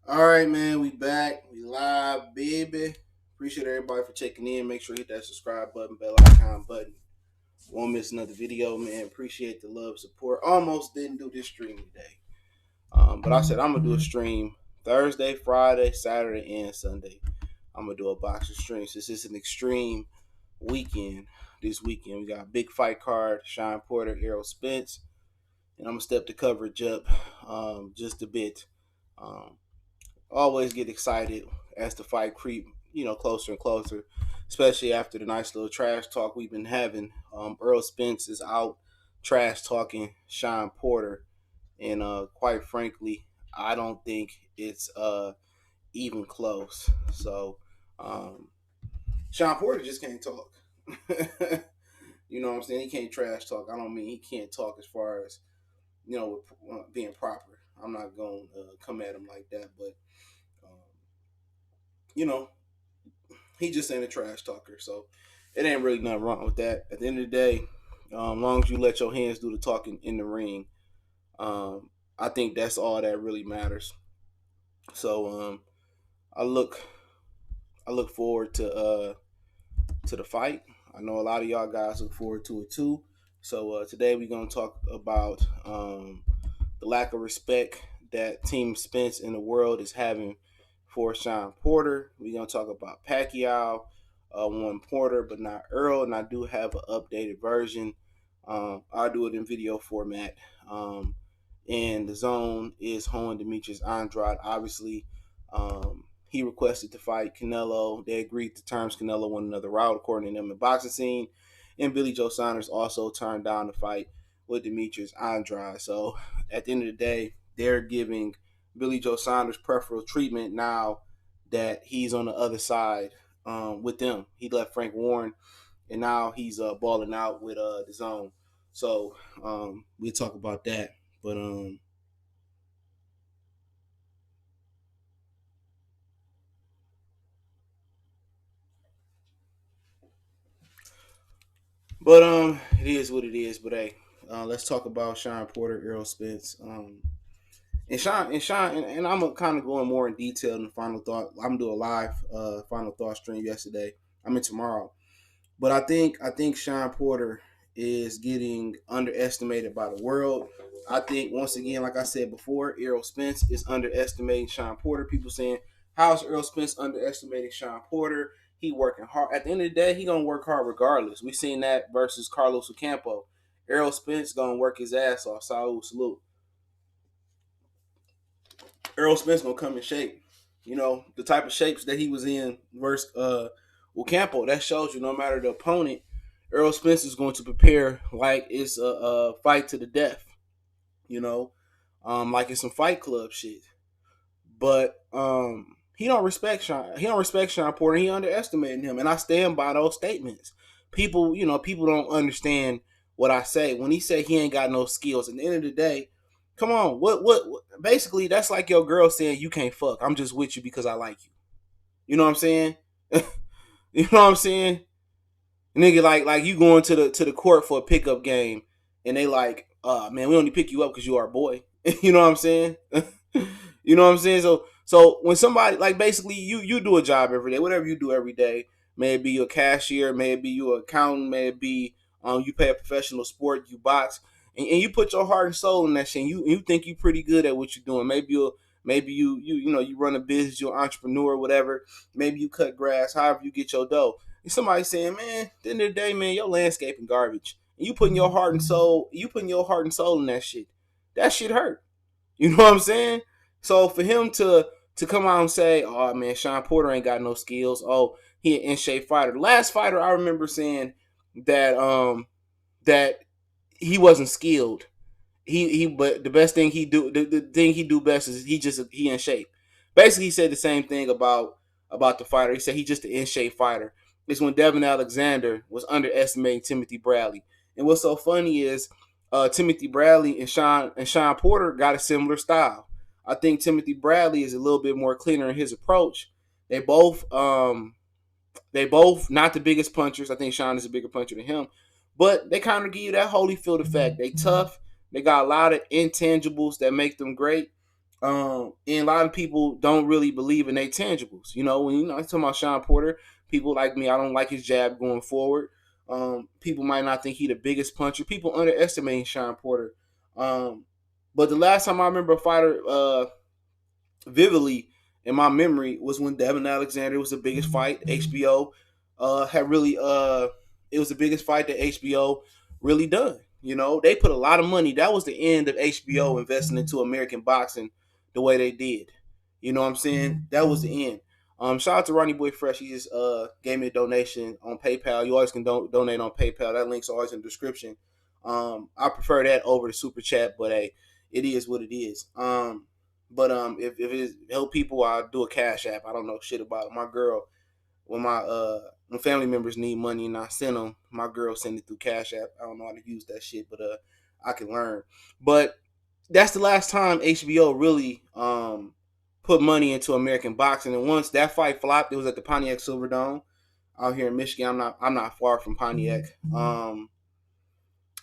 All right, man, we back. We live, baby. Appreciate everybody for checking in. Make sure you hit that subscribe button, bell icon button. Won't miss another video, man. Appreciate the love, support. Almost didn't do this stream today. But I said I'm gonna do a stream Thursday, Friday, Saturday, and Sunday. I'm gonna do a boxing stream since it's an extreme weekend. This weekend we got a big fight card: Sean Porter, Errol Spence, and I'm gonna step the coverage up just a bit. Um, Always get excited as the fight creep, closer and closer, especially after the nice little trash talk we've been having. Errol Spence is out trash talking Sean Porter, and quite frankly, I don't think it's even close. So, um, Sean Porter just can't talk. You know what I'm saying? He can't trash talk. I don't mean he can't talk as far as being proper. I'm not going to come at him like that, but um, you know, he just ain't a trash talker. So it ain't really nothing wrong with that. At the end of the day, long as you let your hands do the talking in the ring, um, I think that's all that really matters. So I look I look forward to the fight. I know a lot of y'all guys look forward to it too. So today we're gonna talk about the lack of respect that Team Spence in the world is having for Sean Porter. We're gonna talk about Pacquiao, one Porter, but not Errol, and I do have an updated version. I'll do it in video format. And the zone is Hoing Demetrius Andrade. Obviously, he requested to fight Canelo. They agreed to terms. Canelo won another route, according to them, in the boxing scene. And Billy Joe Saunders also turned down the fight with Demetrius Andrade. So at the end of the day, they're giving Billy Joe Saunders preferential treatment now that he's on the other side with them. He left Frank Warren, and now he's balling out with the zone. So we'll talk about that. But it is what it is. But hey, let's talk about Sean Porter, Errol Spence, and I'm kind of going more in detail in the final thought. I'm gonna do a live final thought stream yesterday. I mean tomorrow, but I think Sean Porter is getting underestimated by the world. I think once again, like I said before, Errol Spence is underestimating Sean Porter. People saying, "How's Errol Spence underestimating Sean Porter?" He working hard. At the end of the day, he gonna work hard regardless. We seen that versus Carlos Ocampo. Errol Spence gonna work his ass off. Salute. Errol Spence gonna come in shape. You know the type of shapes that he was in versus Ocampo. That shows you no matter the opponent, Errol Spence is going to prepare like it's a fight to the death. You know, like it's some Fight Club shit. But he don't respect Sean. He don't respect Sean Porter. He underestimating him, and I stand by those statements. People don't understand what I say when he say he ain't got no skills. At the end of the day, come on, what? Basically, that's like your girl saying you can't fuck. I'm just with you because I like you. You know what I'm saying? You know what I'm saying? Nigga, like you going to the court for a pickup game, and they like, man, we only pick you up because you are a boy. You know what I'm saying? You know what I'm saying? So when somebody like basically you do a job every day, whatever you do every day, may it be a cashier, may it be you an accountant, may it be you play a professional sport, you box, and you put your heart and soul in that shit. And you think you pretty good at what you're doing. Maybe you run a business, you're an entrepreneur, whatever. Maybe you cut grass, however you get your dough. And somebody saying, man, at the end of the day, man, your landscaping garbage. And you putting your heart and soul in that shit. That shit hurt. You know what I'm saying? So for him to come out and say, "Oh man, Sean Porter ain't got no skills. Oh, he an in shape fighter." The last fighter I remember saying that that he wasn't skilled. He but the best thing the thing he do best is he in shape. Basically, he said the same thing about the fighter. He said he just an in shape fighter. It's when Devin Alexander was underestimating Timothy Bradley. And what's so funny is Timothy Bradley and Sean Porter got a similar style. I think Timothy Bradley is a little bit more cleaner in his approach. They both not the biggest punchers. I think Sean is a bigger puncher than him, but they kind of give you that Holyfield effect. They tough. They got a lot of intangibles that make them great. And a lot of people don't really believe in their tangibles. When I'm talking about Sean Porter, people like me, I don't like his jab going forward. People might not think he the biggest puncher. People underestimate Sean Porter. But the last time I remember a fighter vividly in my memory was when Devin Alexander was the biggest fight. HBO had really it was the biggest fight that HBO really done. They put a lot of money. That was the end of HBO investing into American boxing the way they did. You know what I'm saying? That was the end. Shout out to Ronnie Boy Fresh. He just gave me a donation on PayPal. You always can donate on PayPal. That link's always in the description. I prefer that over the super chat, but hey, it is what it is. But if it help people, I'll do a cash app. I don't know shit about it. My girl, when family members need money and I send them, my girl send it through Cash App. I don't know how to use that shit, but I can learn. But that's the last time HBO really put money into American boxing. And once that fight flopped, it was at the Pontiac Silverdome out here in Michigan. I'm not far from Pontiac. I'm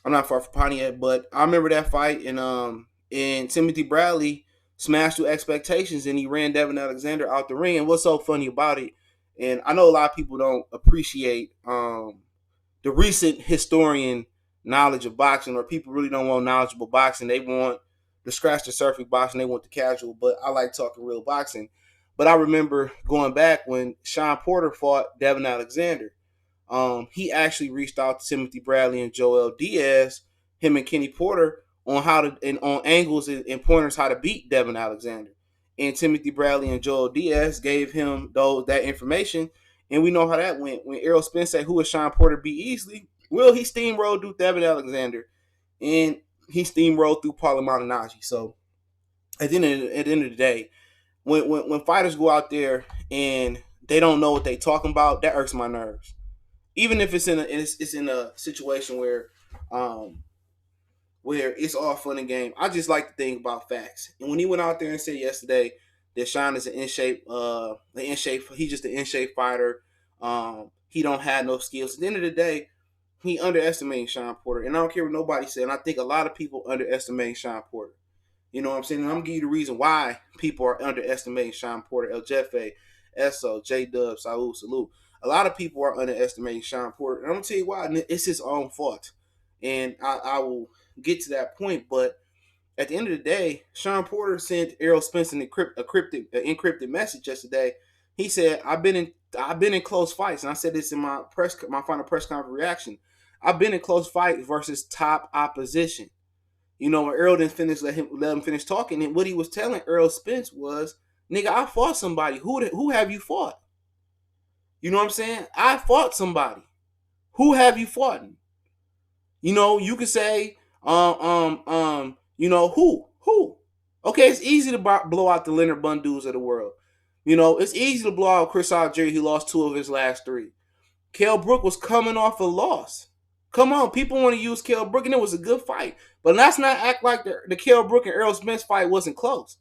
not far from Pontiac, but I remember that fight, and Timothy Bradley smashed through expectations, and he ran Devin Alexander out the ring. And what's so funny about it, and I know a lot of people don't appreciate the recent historian knowledge of boxing, or people really don't want knowledgeable boxing. They want the scratch the surface boxing. They want the casual, but I like talking real boxing. But I remember going back when Sean Porter fought Devin Alexander. He actually reached out to Timothy Bradley and Joel Diaz, him and Kenny Porter, on how to and on angles and pointers how to beat Devin Alexander. And Timothy Bradley and Joel Diaz gave him that information, and we know how that went. When Errol Spence said, "Who is Sean Porter beat easily?" Well, he steamrolled through Devin Alexander, and he steamrolled through Paulo Malignaggi. So at the end of the day, when fighters go out there and they don't know what they talking about, that irks my nerves. Even if it's in a situation where it's all fun and game. I just like to think about facts. And when he went out there and said yesterday that Sean is he's just an in shape fighter. He don't have no skills. At the end of the day, he underestimated Sean Porter. And I don't care what nobody said. And I think a lot of people underestimate Sean Porter. You know what I'm saying? And I'm gonna give you the reason why people are underestimating Sean Porter, El Jefe, Esso, J Dub, Salute. A lot of people are underestimating Sean Porter. And I'm gonna tell you why. It's his own fault. And I will get to that point. But at the end of the day, Sean Porter sent Errol Spence an encrypted message yesterday. He said, I've been in close fights, and I said this in my final press conference reaction. I've been in close fights versus top opposition. When Errol didn't finish, let him finish talking, and what he was telling Errol Spence was, "Nigga, I fought somebody. Who have you fought? You know what I'm saying? I fought somebody. Who have you fought? You could say, who? Okay, it's easy to blow out the Leonard Bundus of the world. It's easy to blow out Chris Algieri. He lost 2 of his last 3. Kell Brook was coming off a loss. Come on, people want to use Kell Brook, and it was a good fight. But let's not act like the Kell Brook and Errol Spence fight wasn't close.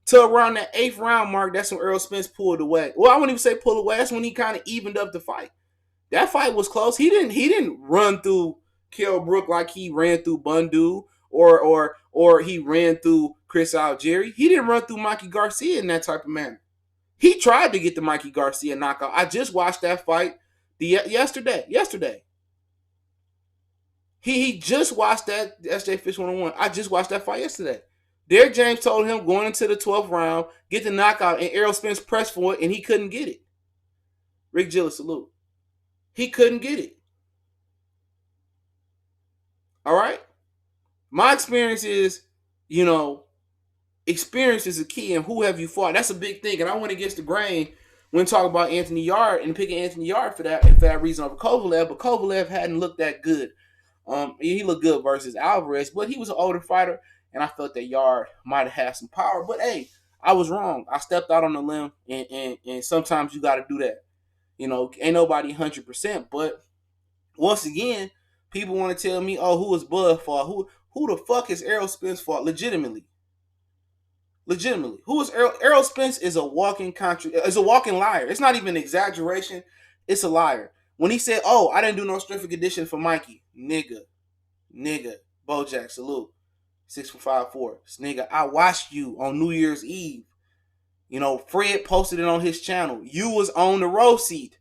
Till around that 8th round mark, that's when Errol Spence pulled away. Well, I wouldn't even say pull away. That's when he kind of evened up the fight. That fight was close. He didn't run through Kell Brook like he ran through Bundu or he ran through Chris Algieri. He didn't run through Mikey Garcia in that type of manner. He tried to get the Mikey Garcia knockout. I just watched that fight yesterday. He just watched that SJ Fish 101. I just watched that fight yesterday. Derek James told him going into the 12th round, get the knockout, and Errol Spence pressed for it, and he couldn't get it. Rick Gillis, salute. He couldn't get it. All right? My experience is, experience is a key, and who have you fought? That's a big thing, and I went against the grain when talking about Anthony Yarde and picking Anthony Yarde for that reason over Kovalev, but Kovalev hadn't looked that good. He looked good versus Alvarez, but he was an older fighter, and I felt that Yarde might have had some power. But hey, I was wrong. I stepped out on the limb, and sometimes you got to do that. Ain't nobody 100%. But once again, people want to tell me, oh, who is Bud fought? Who the fuck is Errol Spence fought? Legitimately. Who is Errol? Errol Spence is a walking liar. It's not even an exaggeration. It's a liar. When he said, oh, I didn't do no strength and conditioning for Mikey. Nigga. Bojack, salute. 6454. This nigga, I watched you on New Year's Eve. You know, Fred posted it on his channel. You was on the row seat.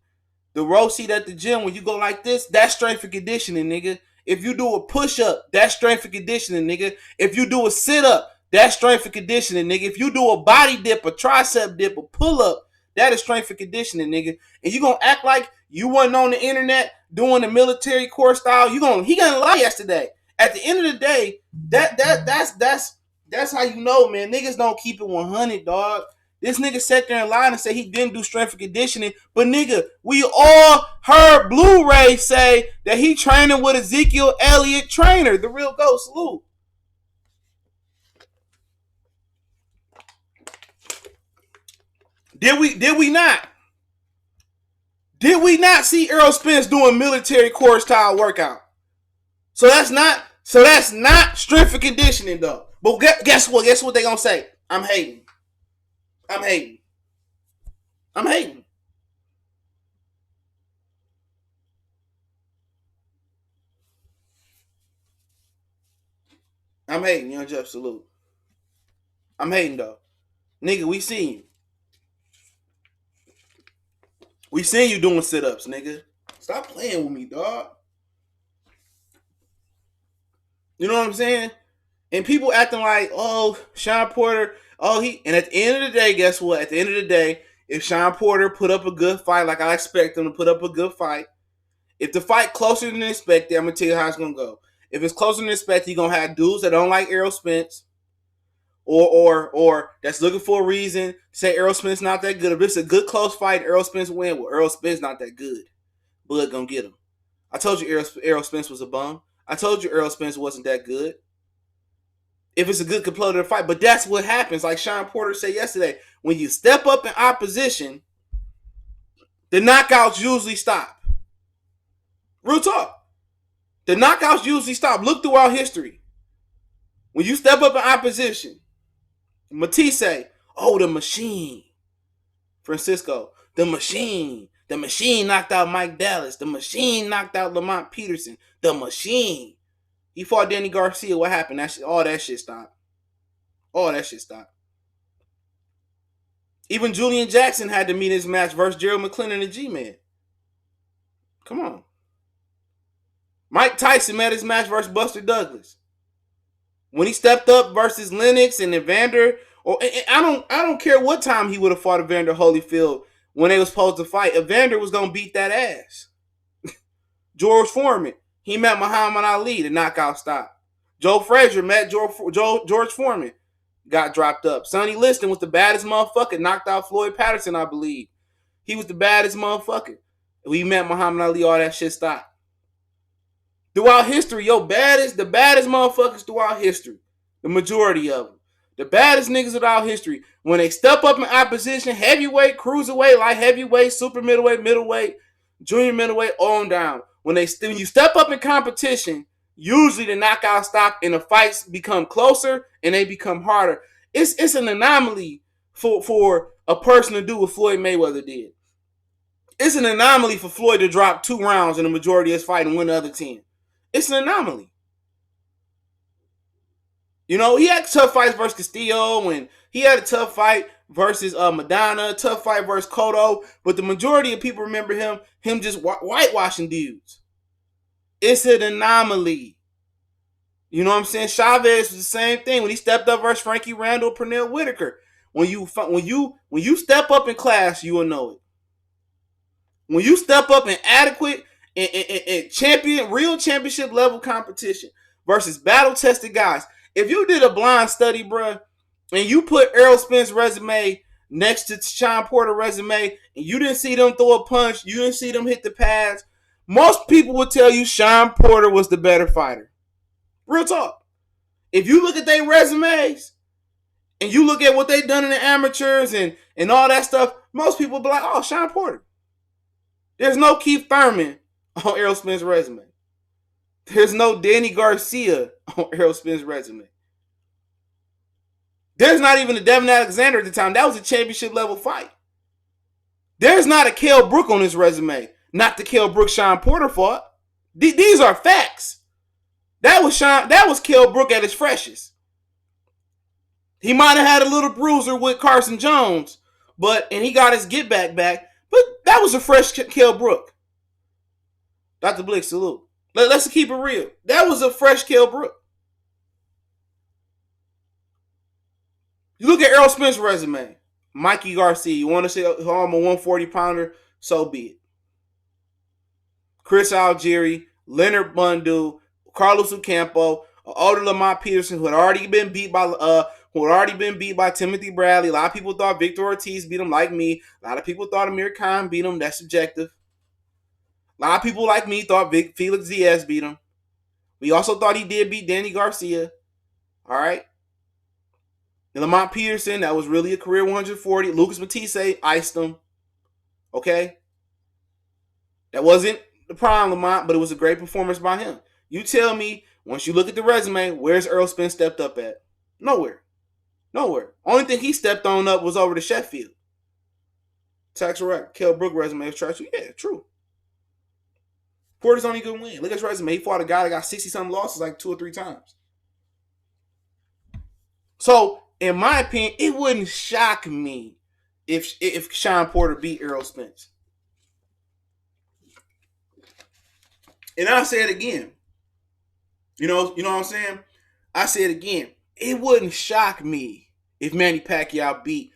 The row seat at the gym, when you go like this, that's strength and conditioning, nigga. If you do a push-up, that's strength and conditioning, nigga. If you do a sit-up, that's strength and conditioning, nigga. If you do a body dip, a tricep dip, a pull-up, that is strength and conditioning, nigga. And you gonna act like you wasn't on the internet doing the military course style. He gonna lie yesterday. At the end of the day, that's how you know, man. Niggas don't keep it 100, dog. This nigga sat there and lied and said he didn't do strength and conditioning. But nigga, we all heard Blu-ray say that he training with Ezekiel Elliott trainer, the real GOAT. Salute. Did we not? Did we not see Errol Spence doing military core style workout? So that's not strength and conditioning though. But guess what? Guess what they gonna say? I'm hating. I'm hating. I'm hating. I'm hating, Young Jeff. Salute. I'm hating though. Nigga, we seen you. We seen you doing sit-ups, nigga. Stop playing with me, dog. You know what I'm saying? And people acting like, oh, Sean Porter, and at the end of the day, guess what? At the end of the day, if Sean Porter put up a good fight, like I expect him to put up a good fight, if the fight closer than expected, I'm going to tell you how it's going to go. If it's closer than expected, you're going to have dudes that don't like Errol Spence or that's looking for a reason to say Errol Spence not that good. If it's a good close fight, Errol Spence win. Well, Errol Spence not that good. Bud going to get him. I told you Errol Spence was a bum. I told you Errol Spence wasn't that good. If it's a good competitive fight. But that's what happens. Like Sean Porter said yesterday, when you step up in opposition, the knockouts usually stop. Real talk. The knockouts usually stop. Look throughout history. When you step up in opposition, Matisse say, oh, the machine. Francisco, the machine. The machine knocked out Mike Dallas. The machine knocked out Lamont Peterson. The machine. He fought Danny Garcia. What happened? All that shit stopped. All that shit stopped. Even Julian Jackson had to meet his match versus Gerald McClellan and G-Man. Come on. Mike Tyson met his match versus Buster Douglas. When he stepped up versus Lennox and Evander, I don't care what time he would have fought Evander Holyfield when they was supposed to fight. Evander was gonna beat that ass. George Foreman, he met Muhammad Ali. The knockout stopped. Joe Frazier met George Foreman. Got dropped up. Sonny Liston was the baddest motherfucker. Knocked out Floyd Patterson, I believe. He was the baddest motherfucker. We met Muhammad Ali. All that shit stopped. Throughout history, the baddest motherfuckers throughout history. The majority of them. The baddest niggas throughout history. When they step up in opposition, heavyweight, cruiserweight, light heavyweight, super middleweight, junior middleweight, on down. When you step up in competition, usually the knockouts stop and the fights become closer and they become harder. It's an anomaly for a person to do what Floyd Mayweather did. It's an anomaly for Floyd to drop 2 rounds in the majority of his fight and win the other 10. It's an anomaly. You know, he had tough fights versus Castillo, and he had a tough fight versus Madonna, tough fight versus Cotto, but the majority of people remember him just whitewashing dudes. It's an anomaly. You know what I'm saying? Chavez was the same thing when he stepped up versus Frankie Randall, Pernell Whitaker. When you step up in class, you will know it. When you step up in adequate and real championship level competition versus battle tested guys. If you did a blind study, bruh, and you put Errol Spence's resume next to Sean Porter's resume, and you didn't see them throw a punch, you didn't see them hit the pads, most people would tell you Sean Porter was the better fighter. Real talk. If you look at their resumes and you look at what they've done in the amateurs and all that stuff, most people will be like, oh, Sean Porter. There's no Keith Thurman on Errol Spence's resume. There's no Danny Garcia on Errol Spence's resume. There's not even a Devin Alexander at the time. That was a championship level fight. There's not a Kell Brook on his resume. Not the Kell Brook Sean Porter fought. These are facts. That was Kell Brook at his freshest. He might have had a little bruiser with Carson Jones, and he got his get back. But that was a fresh Kell Brook. Dr. Blick, salute. Let's keep it real. That was a fresh Kell Brook. You look at Errol Spence's resume. Mikey Garcia, you want to say I'm a 140 pounder? So be it. Chris Algieri, Leonard Bundu, Carlos Ocampo, older Lamont Peterson, who had already been beat by Timothy Bradley. A lot of people thought Victor Ortiz beat him, like me. A lot of people thought Amir Khan beat him. That's subjective. A lot of people like me thought Felix Diaz beat him. We also thought he did beat Danny Garcia. All right. And Lamont Peterson, that was really a career 140. Lucas Matisse iced him. Okay. That wasn't the prime Lamont, but it was a great performance by him. You tell me, once you look at the resume, where's Errol Spence stepped up at? Nowhere. Only thing he stepped on up was over to Sheffield. Tax right. Kell Brook resume is trash. Yeah, true. Porter's only good win. Look at his resume. He fought a guy that got 60-something losses like 2 or 3 times. So, in my opinion, it wouldn't shock me if Sean Porter beat Errol Spence. And I'll say it again. You know what I'm saying? I say it again. It wouldn't shock me if Manny Pacquiao beat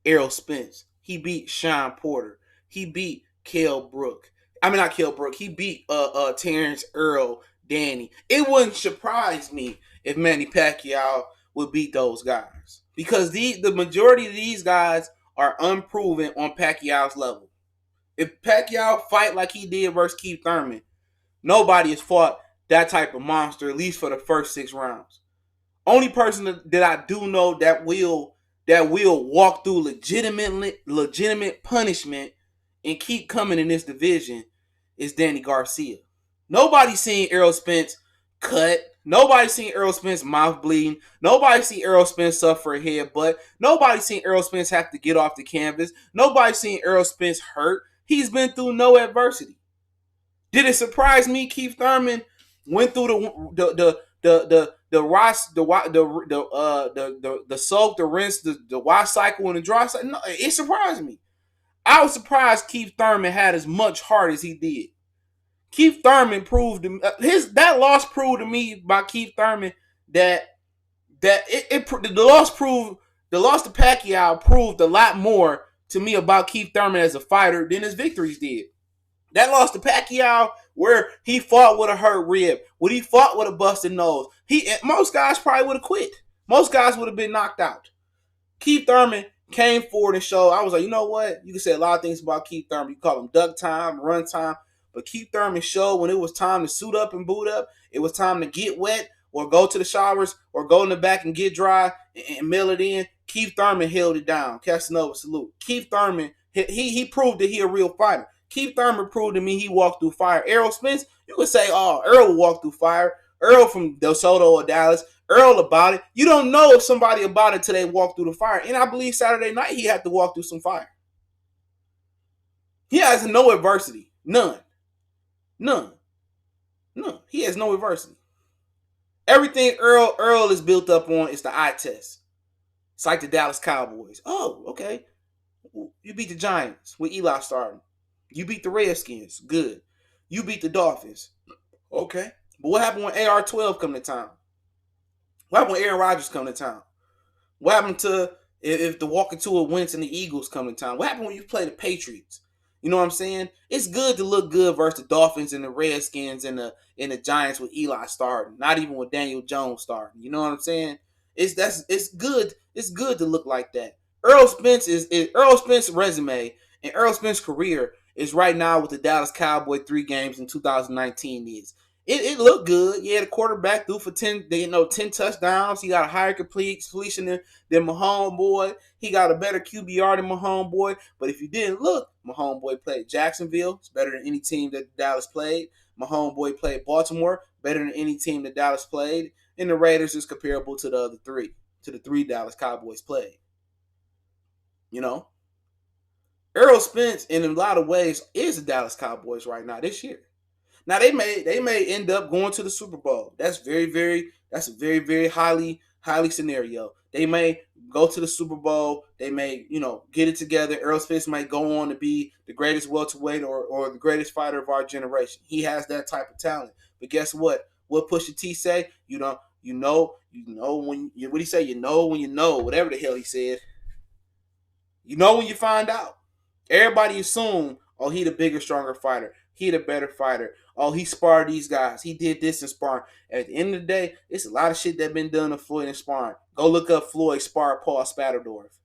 Errol Spence. He beat Sean Porter. He beat Kell Brook. I mean, not Kell Brook. He beat Terrence Earl, Danny. It wouldn't surprise me if Manny Pacquiao would beat those guys. Because the majority of these guys are unproven on Pacquiao's level. If Pacquiao fight like he did versus Keith Thurman, nobody has fought that type of monster, at least for the first 6 rounds. Only person that I do know that will walk through legitimate punishment and keep coming in this division is Danny Garcia. Nobody's seen Errol Spence cut. Nobody's seen Errol Spence mouth bleeding. Nobody's seen Errol Spence suffer a headbutt. Nobody's seen Errol Spence have to get off the canvas. Nobody's seen Errol Spence hurt. He's been through no adversity. Did it surprise me Keith Thurman went through the soak, the rinse, the wash cycle, and the dry cycle? No, it surprised me. I was surprised Keith Thurman had as much heart as he did. Keith Thurman proved that loss proved to me by Keith Thurman that the loss to Pacquiao proved a lot more to me about Keith Thurman as a fighter than his victories did. That loss to Pacquiao, where he fought with a hurt rib, when he fought with a busted nose, most guys probably would have quit. Most guys would have been knocked out. Keith Thurman came forward and showed. I was like, you know what? You can say a lot of things about Keith Thurman. You call him duck time, run time. But Keith Thurman showed when it was time to suit up and boot up, it was time to get wet or go to the showers or go in the back and get dry and mail it in. Keith Thurman held it down. Casanova, salute. Keith Thurman, he proved that he a real fighter. Keith Thurman proved to me he walked through fire. Errol Spence, you could say, oh, Errol walked through fire. Errol from Del Soto or Dallas. Errol about it. You don't know if somebody about it till they walk through the fire. And I believe Saturday night he had to walk through some fire. He has no adversity. None. He has no adversity. Everything Errol is built up on is the eye test. It's like the Dallas Cowboys. Oh, okay. You beat the Giants with Eli starting. You beat the Redskins. Good. You beat the Dolphins. Okay. But what happened when AR-12 come to town? What happened when Aaron Rodgers come to town? What happened to if the Walking Tour Wentz and the Eagles come to town? What happened when you play the Patriots? You know what I'm saying? It's good to look good versus the Dolphins and the Redskins and the Giants with Eli starting. Not even with Daniel Jones starting. You know what I'm saying? It's good. It's good to look like that. Errol Spence's resume and Errol Spence's career is right now with the Dallas Cowboys 3 games in 2019 is. It looked good. Yeah, the quarterback threw for 10 touchdowns. He got a higher completion than Mahomes boy. He got a better QBR than Mahomes boy. But if you didn't look, Mahomes boy played Jacksonville. It's better than any team that Dallas played. Mahomes boy played Baltimore. Better than any team that Dallas played. And the Raiders is comparable to the other 3. To the 3 Dallas Cowboys played. You know? Errol Spence, in a lot of ways, is the Dallas Cowboys right now this year. Now they may end up going to the Super Bowl. That's a very, very highly Highly scenario. They may go to the Super Bowl. They may, get it together. Errol Spence might go on to be the greatest welterweight or the greatest fighter of our generation. He has that type of talent. But guess what? What Pusha T say? When what he say? You know when you know, whatever the hell he said. You know when you find out. Everybody assume, oh, he the bigger, stronger fighter. He the better fighter. Oh, he sparred these guys. He did this in sparring. At the end of the day, it's a lot of shit that been done to Floyd in sparring. Go look up Floyd sparred Paul Spatterdorf.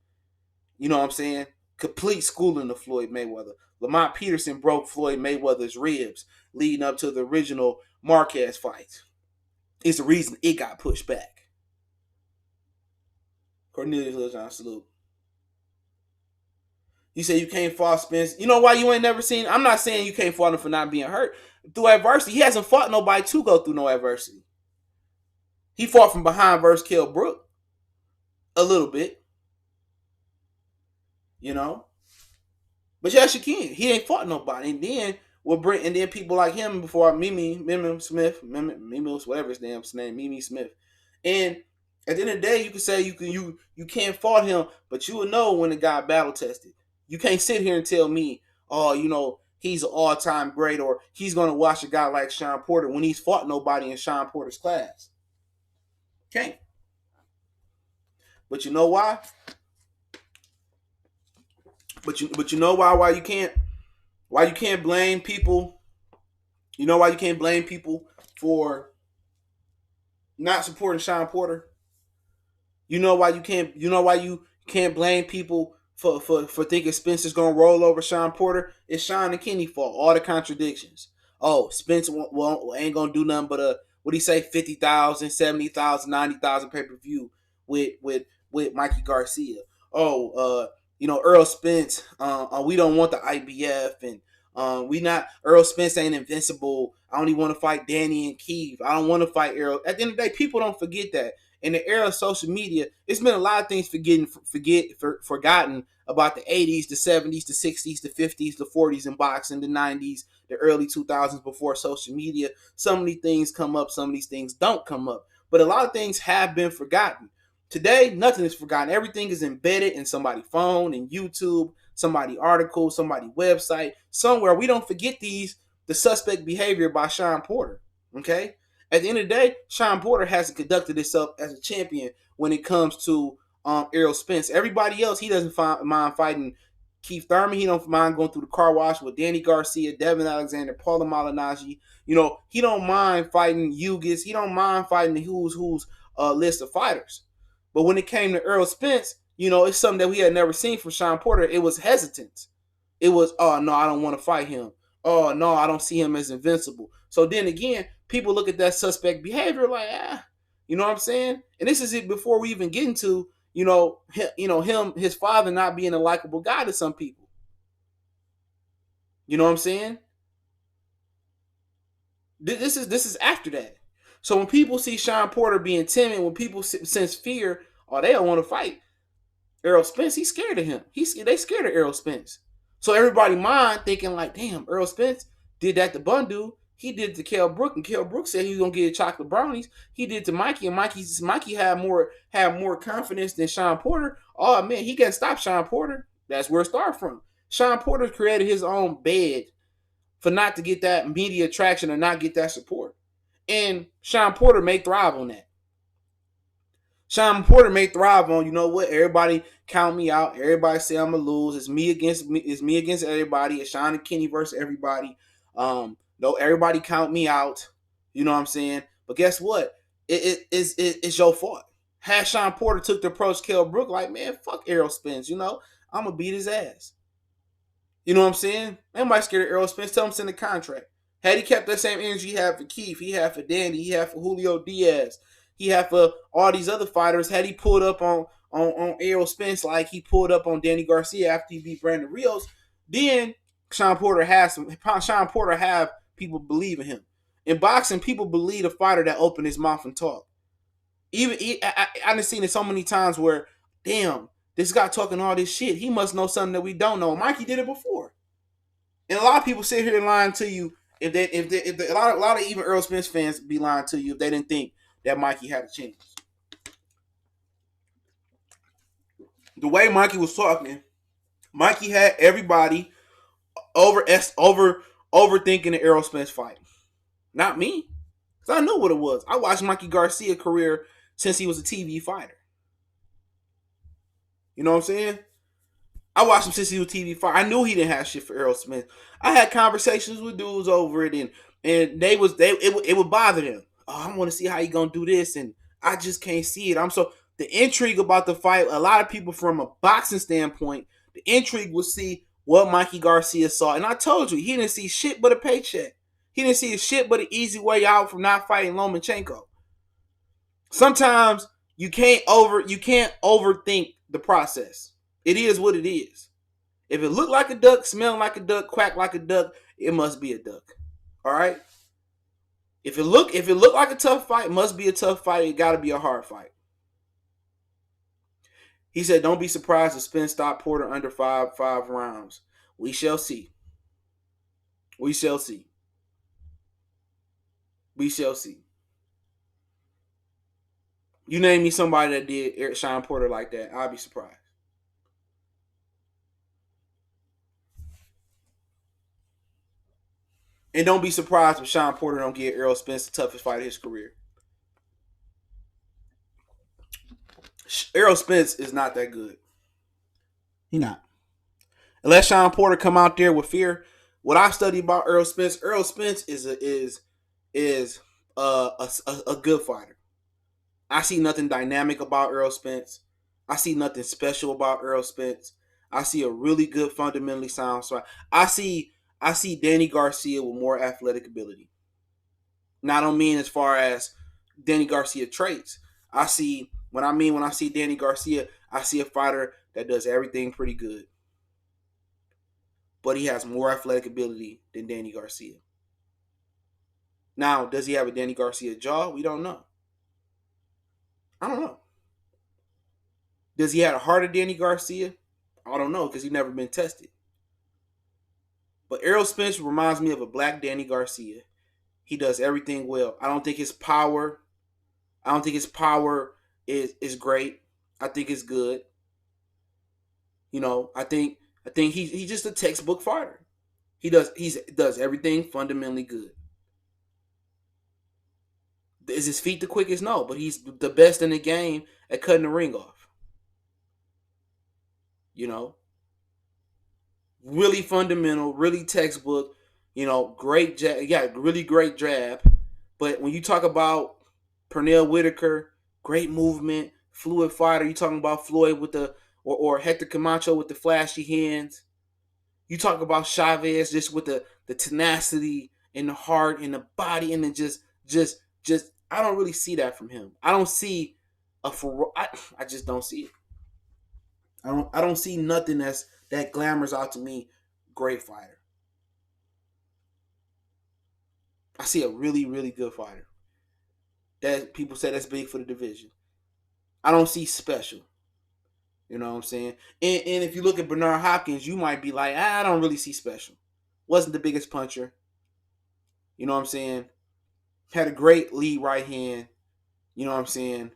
You know what I'm saying? Complete schooling of Floyd Mayweather. Lamont Peterson broke Floyd Mayweather's ribs leading up to the original Marquez fight. It's the reason it got pushed back. Cornelius Littlejohn, salute. You say you can't fault Spence. You know why you ain't never seen? I'm not saying you can't fault him for not being hurt. Through adversity, he hasn't fought nobody to go through no adversity. He fought from behind versus Kell Brook a little bit, But yes, you can. He ain't fought nobody, and then people like him before Mimi Smith, whatever his damn name, Mimi Smith, and at the end of the day, you can say you can't fault him, but you will know when the guy battle tested. You can't sit here and tell me, oh, he's an all-time great, or he's going to watch a guy like Sean Porter when he's fought nobody in Sean Porter's class. Can't. But you know why? But you know why you can't blame people. You know why you can't blame people for not supporting Sean Porter? You know why you can't blame people for thinking Spencer's gonna roll over Sean Porter? It's Sean and Kenny fault. All the contradictions. Oh, Spence ain't gonna do nothing but what do you say, 50,000, 70,000, 90,000 pay-per-view with Mikey Garcia. Oh, Errol Spence, we don't want the IBF, and Errol Spence ain't invincible. I only want to fight Danny and Keith. I don't want to fight Errol. At the end of the day, people don't forget that. In the era of social media, it's been a lot of things forgotten about the 80s, the 70s, the 60s, the 50s, the 40s in boxing, the 90s, the early 2000s before social media. Some of these things come up, some of these things don't come up. But a lot of things have been forgotten. Today, nothing is forgotten. Everything is embedded in somebody's phone, in YouTube, somebody's article, somebody's website, somewhere. We don't forget the suspect behavior by Sean Porter, okay? At the end of the day, Sean Porter hasn't conducted himself as a champion when it comes to Errol Spence. Everybody else, he doesn't mind fighting Keith Thurman. He don't mind going through the car wash with Danny Garcia, Devin Alexander, Paula Malignaggi. He don't mind fighting Ugis. He don't mind fighting the who's list of fighters. But when it came to Errol Spence, it's something that we had never seen from Sean Porter. It was hesitance. It was, oh, no, I don't want to fight him. Oh, no, I don't see him as invincible. So then again, people look at that suspect behavior like, you know what I'm saying? And this is it before we even get into, his father not being a likable guy to some people. You know what I'm saying? This is after that. So when people see Sean Porter being timid, when people sense fear, or they don't want to fight Errol Spence, he's scared of him. They scared of Errol Spence. So everybody mind thinking like, damn, Errol Spence did that to Bundu. He did it to Kell Brook, and Kell Brook said he was gonna get chocolate brownies. He did it to Mikey, and Mikey had more confidence than Sean Porter. Oh man, he can't stop Sean Porter. That's where it started from. Sean Porter created his own bed for not to get that media attraction or not get that support. And Sean Porter may thrive on that. Sean Porter may thrive on, you know what? Everybody count me out. Everybody say I'm gonna lose. It's me against me. It's me against everybody. It's Sean and Kenny versus everybody. No, everybody count me out. You know what I'm saying? But guess what? It's your fault. Had Sean Porter took the approach Kell Brook, like, man, fuck Errol Spence. I'm gonna beat his ass. You know what I'm saying? Everybody scared of Errol Spence. Tell him to send a contract. Had he kept that same energy he had for Keith, he had for Danny, he had for Julio Diaz, he had for all these other fighters. Had he pulled up on Errol Spence like he pulled up on Danny Garcia after he beat Brandon Rios, then Sean Porter have people believe in him. In boxing, people believe a fighter that opened his mouth and talk. I've seen it so many times where, damn, this guy talking all this shit. He must know something that we don't know. Mikey did it before, and a lot of people sit here and lying to you. If a lot of even Errol Spence fans be lying to you if they didn't think that Mikey had a chance. The way Mikey was talking, Mikey had everybody overthinking the Errol Spence fight. Not me. Because I knew what it was. I watched Mikey Garcia's career since he was a TV fighter. You know what I'm saying? I watched him since he was a TV fighter. I knew he didn't have shit for Errol Spence. I had conversations with dudes over it, and it would bother them. Oh, I want to see how he gonna do this, and I just can't see it. The intrigue about the fight. A lot of people from a boxing standpoint, the intrigue was see what Mikey Garcia saw, and I told you he didn't see shit but a paycheck. He didn't see shit but an easy way out from not fighting Lomachenko. Sometimes you can't overthink the process. It is what it is. If it looked like a duck, smelled like a duck, quacked like a duck, it must be a duck. All right. If it look like a tough fight, it must be a tough fight. It got to be a hard fight. He said, "Don't be surprised if Spence stopped Porter under five rounds. We shall see. We shall see. We shall see." You name me somebody that did Sean Porter like that, I'll be surprised. And don't be surprised if Sean Porter don't give Errol Spence the toughest fight of his career. Errol Spence is not that good. He not. Unless Sean Porter come out there with fear. What I study about Errol Spence is a good fighter. I see nothing dynamic about Errol Spence. I see nothing special about Errol Spence. I see a really good, fundamentally sound fight. I see Danny Garcia with more athletic ability. Now, I don't mean as far as Danny Garcia traits. When I see Danny Garcia, I see a fighter that does everything pretty good. But he has more athletic ability than Danny Garcia. Now, does he have a Danny Garcia jaw? We don't know. I don't know. Does he have a heart of Danny Garcia? I don't know because he's never been tested. But Errol Spence reminds me of a black Danny Garcia. He does everything well. I don't think his power is great. I think it's good. You know, I think he's just a textbook fighter. He does everything fundamentally good. Is his feet the quickest? No, but he's the best in the game at cutting the ring off. You know, really fundamental, really textbook. You know, great jab. Yeah, really great jab. But when you talk about Pernell Whitaker, great movement, fluid fighter. You talking about Floyd with or Hector Camacho with the flashy hands. You talk about Chavez just with the tenacity and the heart and the body and then just I don't really see that from him. I don't see I just don't see it. I don't see nothing that glamors out to me. Great fighter. I see a really, really good fighter. That people say that's big for the division. I don't see special. You know what I'm saying? And if you look at Bernard Hopkins, you might be like, I don't really see special. Wasn't the biggest puncher. You know what I'm saying? Had a great lead right hand. You know what I'm saying?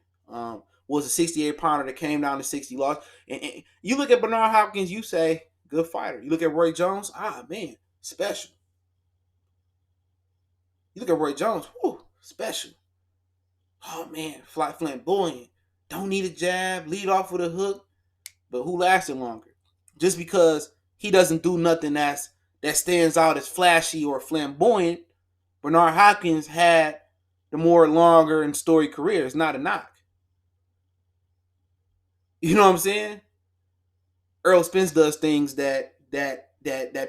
Was a 68 pounder that came down to 60 lost. And you look at Bernard Hopkins, you say, good fighter. You look at Roy Jones, man, special. You look at Roy Jones, whoo, special. Oh man, flamboyant. Don't need a jab, lead off with a hook. But who lasted longer? Just because he doesn't do nothing that stands out as flashy or flamboyant, Bernard Hopkins had the more longer and storied career. It's not a knock. You know what I'm saying? Errol Spence does things that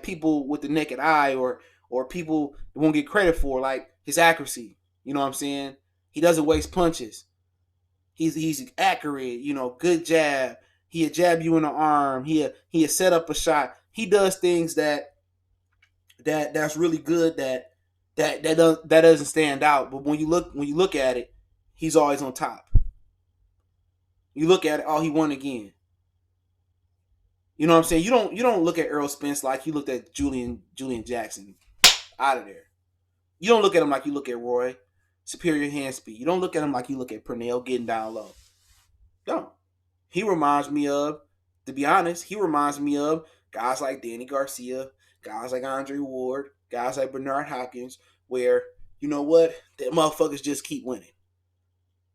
people with the naked eye or people won't get credit for, like his accuracy. You know what I'm saying? He doesn't waste punches. He's accurate. You know, good jab. He'll jab you in the arm. He'll set up a shot. He does things that's really good that doesn't stand out. But when you look at it, he's always on top. You look at it, he won again. You know what I'm saying? You don't look at Errol Spence like you looked at Julian Jackson. Out of there. You don't look at him like you look at Roy. Superior hand speed. You don't look at him like you look at Pernell getting down low. Don't. He reminds me of To be honest, he reminds me of guys like Danny Garcia, guys like Andre Ward, guys like Bernard Hopkins, where, you know what, that motherfuckers just keep winning.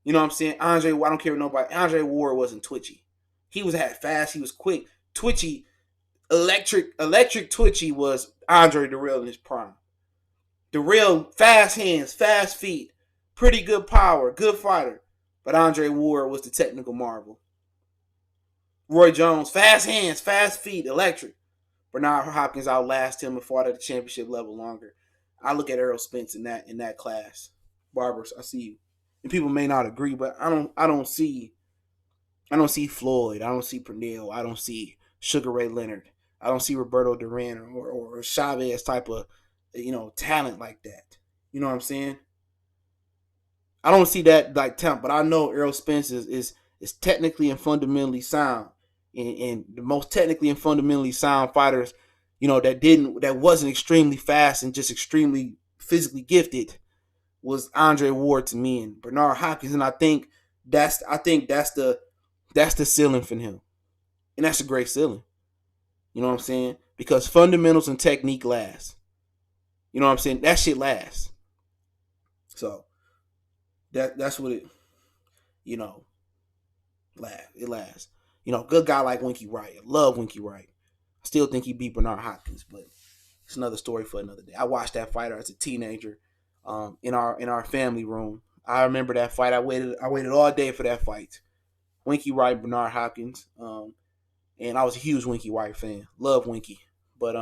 You know what I'm saying? I don't care what nobody. Andre Ward wasn't twitchy. He was had fast. He was quick. Twitchy, electric twitchy was Andre Darrell in his prime. Darrell, fast hands, fast feet, pretty good power, good fighter. But Andre Ward was the technical marvel. Roy Jones, fast hands, fast feet, electric. Bernard Hopkins outlasted him and fought at the championship level longer. I look at Errol Spence in that class. Barbers, I see you. And people may not agree, but I don't see Floyd. I don't see Pernell. I don't see Sugar Ray Leonard. I don't see Roberto Duran or Chavez type of, talent like that. You know what I'm saying? I don't see that like talent, but I know Errol Spence is technically and fundamentally sound. And the most technically and fundamentally sound fighters, that wasn't extremely fast and just extremely physically gifted was Andre Ward to me and Bernard Hopkins. And I think that's the ceiling for him. And that's a great ceiling. You know what I'm saying? Because fundamentals and technique last. You know what I'm saying? That shit lasts. So that's what it lasts. Good guy like Winky Wright. I love Winky Wright. I still think he beat Bernard Hopkins, but it's another story for another day. I watched that fighter as a teenager in our family room. I remember that fight. I waited all day for that fight. Winky Wright, Bernard Hopkins. And I was a huge Winky Wright fan. Love Winky. But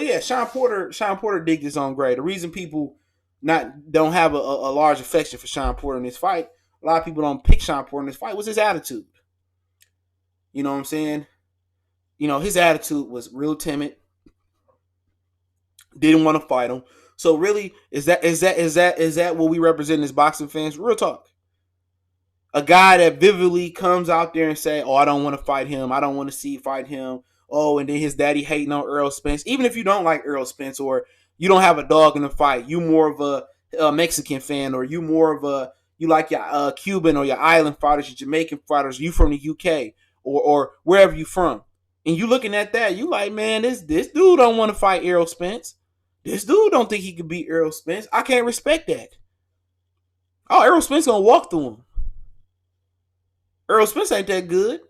yeah, Sean Porter digged his own grade. The reason people don't have a large affection for Sean Porter in this fight, a lot of people don't pick Sean Porter in this fight, was his attitude. You know what I'm saying? His attitude was real timid. Didn't want to fight him. So really, is that what we represent as boxing fans? Real talk. A guy that vividly comes out there and say, "Oh, I don't want to fight him. I don't want to see fight him." Oh, and then his daddy hating on Errol Spence. Even if you don't like Errol Spence or you don't have a dog in the fight, you more of a Mexican fan, or you more of you like your Cuban or your island fighters, your Jamaican fighters, you from the UK or wherever you from. And you looking at that, you like, man, this dude don't want to fight Errol Spence. This dude don't think he could beat Errol Spence. I can't respect that. Oh, Errol Spence gonna walk through him. Errol Spence ain't that good.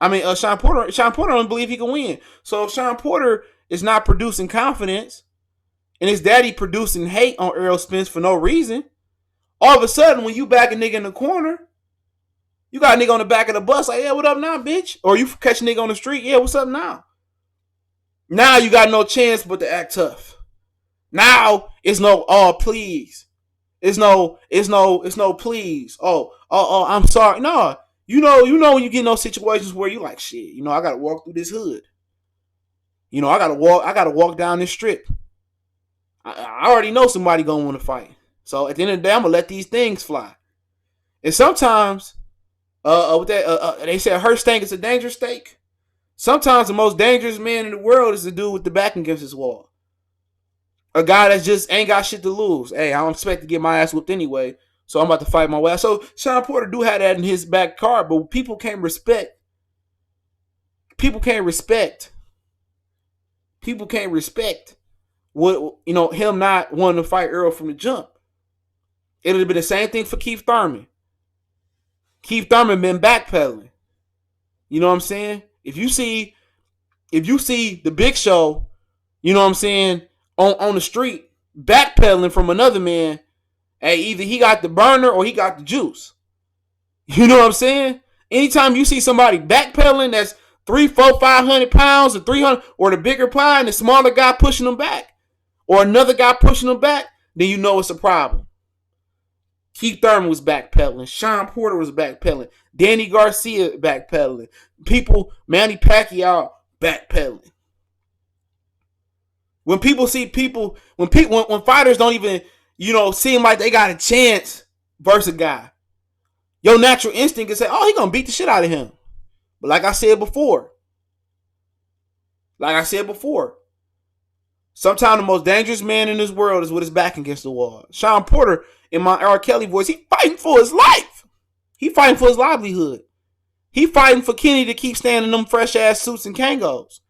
I mean, Sean Porter don't believe he can win. So if Sean Porter is not producing confidence and his daddy producing hate on Errol Spence for no reason, all of a sudden when you back a nigga in the corner, you got a nigga on the back of the bus like, yeah, what up now, bitch? Or you catch a nigga on the street, yeah, what's up now? Now you got no chance but to act tough. Now it's no, oh, please. It's no please. Oh, I'm sorry. No. You know when you get in those situations where you like, shit, I gotta walk through this hood. I gotta walk down this strip. I already know somebody gonna want to fight. So at the end of the day, I'm gonna let these things fly. And sometimes, they say a hurt steak is a dangerous steak. Sometimes the most dangerous man in the world is the dude with the back against his wall. A guy that just ain't got shit to lose. Hey, I don't expect to get my ass whooped anyway, so I'm about to fight my way. So Sean Porter do have that in his back card, but people can't respect. People can't respect what, him not wanting to fight Errol from the jump. It would have been the same thing for Keith Thurman. Keith Thurman been backpedaling. You know what I'm saying? If you see the Big Show, you know what I'm saying, on the street backpedaling from another man, hey, either he got the burner or he got the juice. You know what I'm saying? Anytime you see somebody backpedaling that's 300, 400, 500 pounds or 300, or the bigger pie and the smaller guy pushing them back, or another guy pushing them back, then you know it's a problem. Keith Thurman was backpedaling. Sean Porter was backpedaling. Danny Garcia backpedaling. Manny Pacquiao backpedaling. When people see when fighters don't even, seem like they got a chance versus a guy, your natural instinct is say, oh, he gonna beat the shit out of him. But like I said before, sometimes the most dangerous man in this world is with his back against the wall. Sean Porter, in my R. Kelly voice, he fighting for his life. He fighting for his livelihood. He fighting for Kenny to keep staying in them fresh ass suits and Kangos.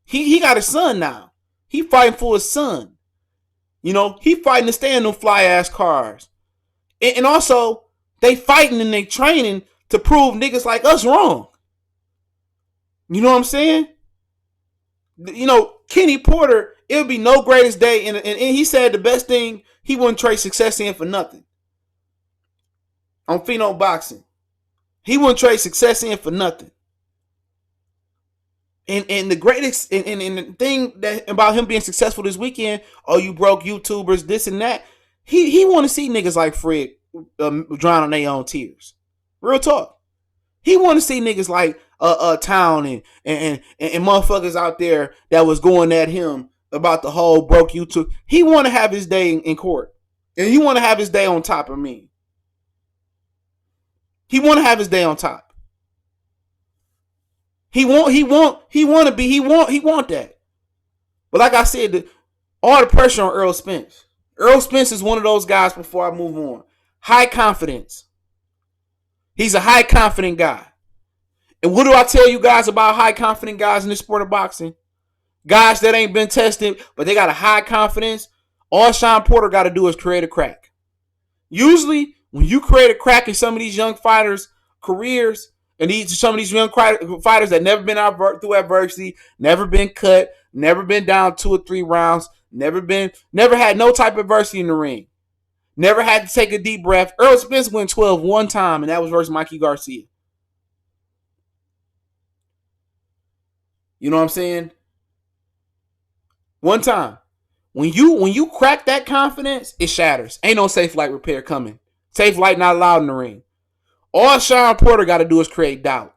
He got a son now. He fighting for his son. You know, he fighting to stay in them fly ass cars. And also, they fighting and they training to prove niggas like us wrong. You know what I'm saying? You know, Kenny Porter, it would be no greatest day. And he said the best thing he wouldn't trade success in for nothing. On Pheno Boxing. He wouldn't trade success in for nothing. And the greatest and the thing that about him being successful this weekend, oh, you broke YouTubers, this and that. He want to see niggas like Fred drown on their own tears. Real talk. He want to see niggas like Town and motherfuckers out there that was going at him about the whole broke YouTube. He want to have his day in court, and he want to have his day on top of me. He want to have his day on top. He want that. But like I said, all the pressure on Errol Spence. Errol Spence is one of those guys, before I move on. High confidence. He's a high confident guy. And what do I tell you guys about high confident guys in the sport of boxing? Guys that ain't been tested, but they got a high confidence. All Sean Porter got to do is create a crack. Usually, when you create a crack in some of these young fighters' careers, and some of these young fighters that never been out through adversity, never been cut, never been down 2 or 3 rounds, never had no type of adversity in the ring, never had to take a deep breath. Errol Spence went 12 one time, and that was versus Mikey Garcia. You know what I'm saying? One time. When you crack that confidence, it shatters. Ain't no safe light repair coming. Safe light not allowed in the ring. All Sean Porter got to do is create doubt.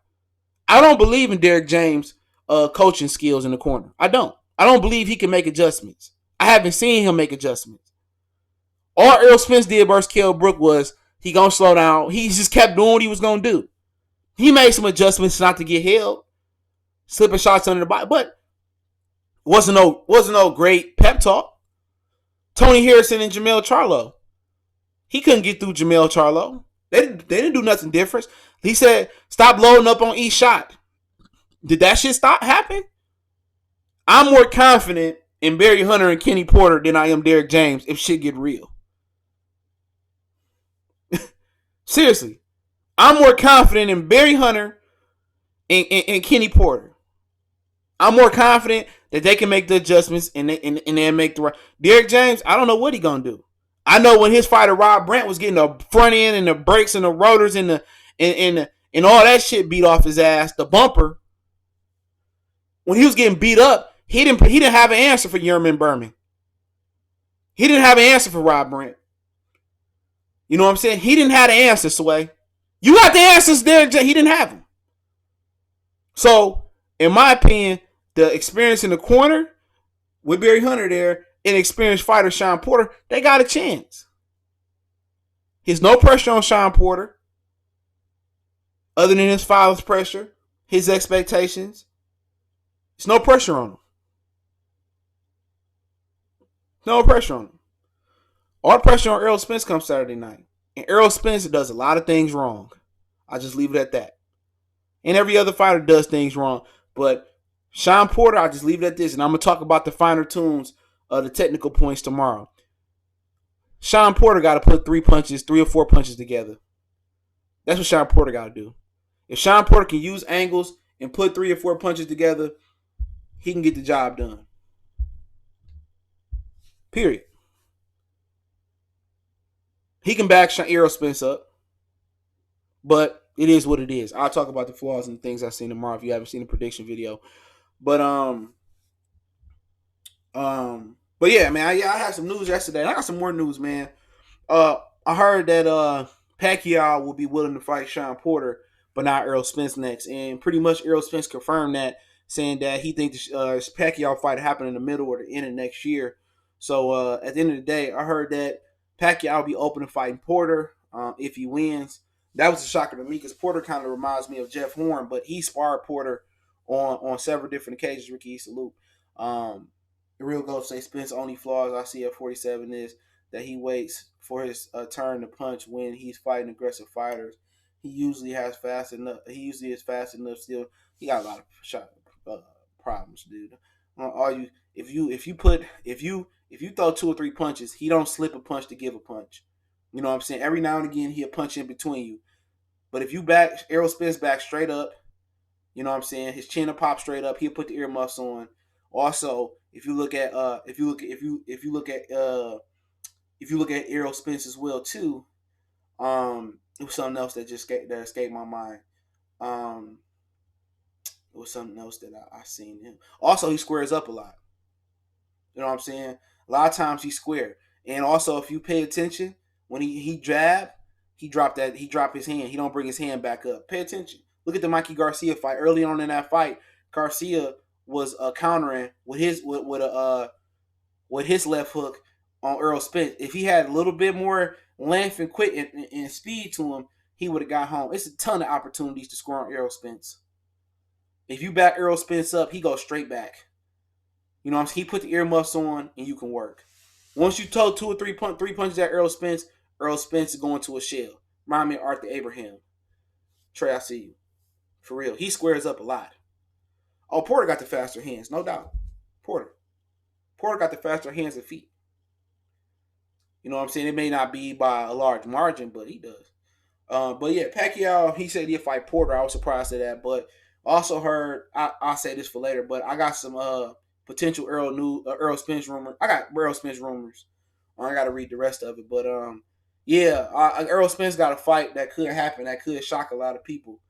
I don't believe in Derrick James' coaching skills in the corner. I don't. I don't believe he can make adjustments. I haven't seen him make adjustments. All Errol Spence did versus Kell Brook was he gonna slow down. He just kept doing what he was gonna do. He made some adjustments not to get held, slipping shots under the body, but wasn't no great pep talk. Tony Harrison and Jamel Charlo. He couldn't get through Jamel Charlo. They didn't do nothing different. He said, stop loading up on each shot. Did that shit stop happen? I'm more confident in Barry Hunter and Kenny Porter than I am Derrick James if shit get real. Seriously. I'm more confident in Barry Hunter and Kenny Porter. I'm more confident that they can make the adjustments and then make the right. Derrick James, I don't know what he gonna do. I know when his fighter Rob Brandt was getting the front end and the brakes and the rotors and all that shit beat off his ass, the bumper. When he was getting beat up, he didn't have an answer for Yerman Berman. He didn't have an answer for Rob Brandt. You know what I'm saying? He didn't have the answers, Sway. You got the answers there. He didn't have them. So, in my opinion, the experience in the corner with Barry Hunter there and experienced fighter Sean Porter, they got a chance. There's no pressure on Sean Porter other than his father's pressure, his expectations. There's no pressure on him. No pressure on him. All the pressure on Errol Spence comes Saturday night. And Errol Spence does a lot of things wrong. I'll just leave it at that. And every other fighter does things wrong. But Sean Porter, I'll just leave it at this. And I'm going to talk about the finer tunes of the technical points tomorrow. Sean Porter got to put 3 or 4 punches together. That's what Sean Porter got to do. If Sean Porter can use angles and put 3 or 4 punches together, he can get the job done. Period. He can back Errol Spence up. But it is what it is. I'll talk about the flaws and things I've seen tomorrow if you haven't seen the prediction video. But yeah, man, I had some news yesterday. I got some more news, man. I heard that Pacquiao will be willing to fight Sean Porter, but not Errol Spence next. And pretty much Errol Spence confirmed that, saying that he thinks the Pacquiao fight happen in the middle or the end of next year. So at the end of the day, I heard that Pacquiao will be open to fighting Porter if he wins. That was a shocker to me because Porter kind of reminds me of Jeff Horn, but he sparred Porter on several different occasions. Ricky salute. The real goal say Spence only flaws I see at 47 is that he waits for his turn to punch when he's fighting aggressive fighters. He usually has fast enough. He usually is fast enough. Still, he got a lot of shot problems, dude. All you if you throw 2 or 3 punches, he don't slip a punch to give a punch. You know what I'm saying? Every now and again, he'll punch in between you. But if you back Errol Spence back straight up, you know what I'm saying? His chin will pop straight up. He'll put the earmuffs on. Also, if you look at Errol Spence as well too, it was something else that escaped my mind. Um, it was something else that I seen him. Also, he squares up a lot. You know what I'm saying? A lot of times he's square. And also, if you pay attention, when he jab, he drop his hand. He don't bring his hand back up. Pay attention. Look at the Mikey Garcia fight. Early on in that fight, Garcia was countering with his left hook on Errol Spence. If he had a little bit more length and quick and speed to him, he would have got home. It's a ton of opportunities to score on Errol Spence. If you back Errol Spence up, he goes straight back. You know what I'm saying? He put the earmuffs on and you can work. Once you told 2 or 3 punches at Errol Spence is going to a shell. Remind me of Arthur Abraham. Trey, I see you. For real. He squares up a lot. Oh, Porter got the faster hands, no doubt. Porter got the faster hands and feet. You know what I'm saying? It may not be by a large margin, but he does. But yeah, Pacquiao, he said he'd fight Porter. I was surprised at that. But also heard, I'll say this for later, but I got some potential Errol Spence rumors. I got Errol Spence rumors. I got to read the rest of it. But yeah, Errol Spence got a fight that could happen, that could shock a lot of people.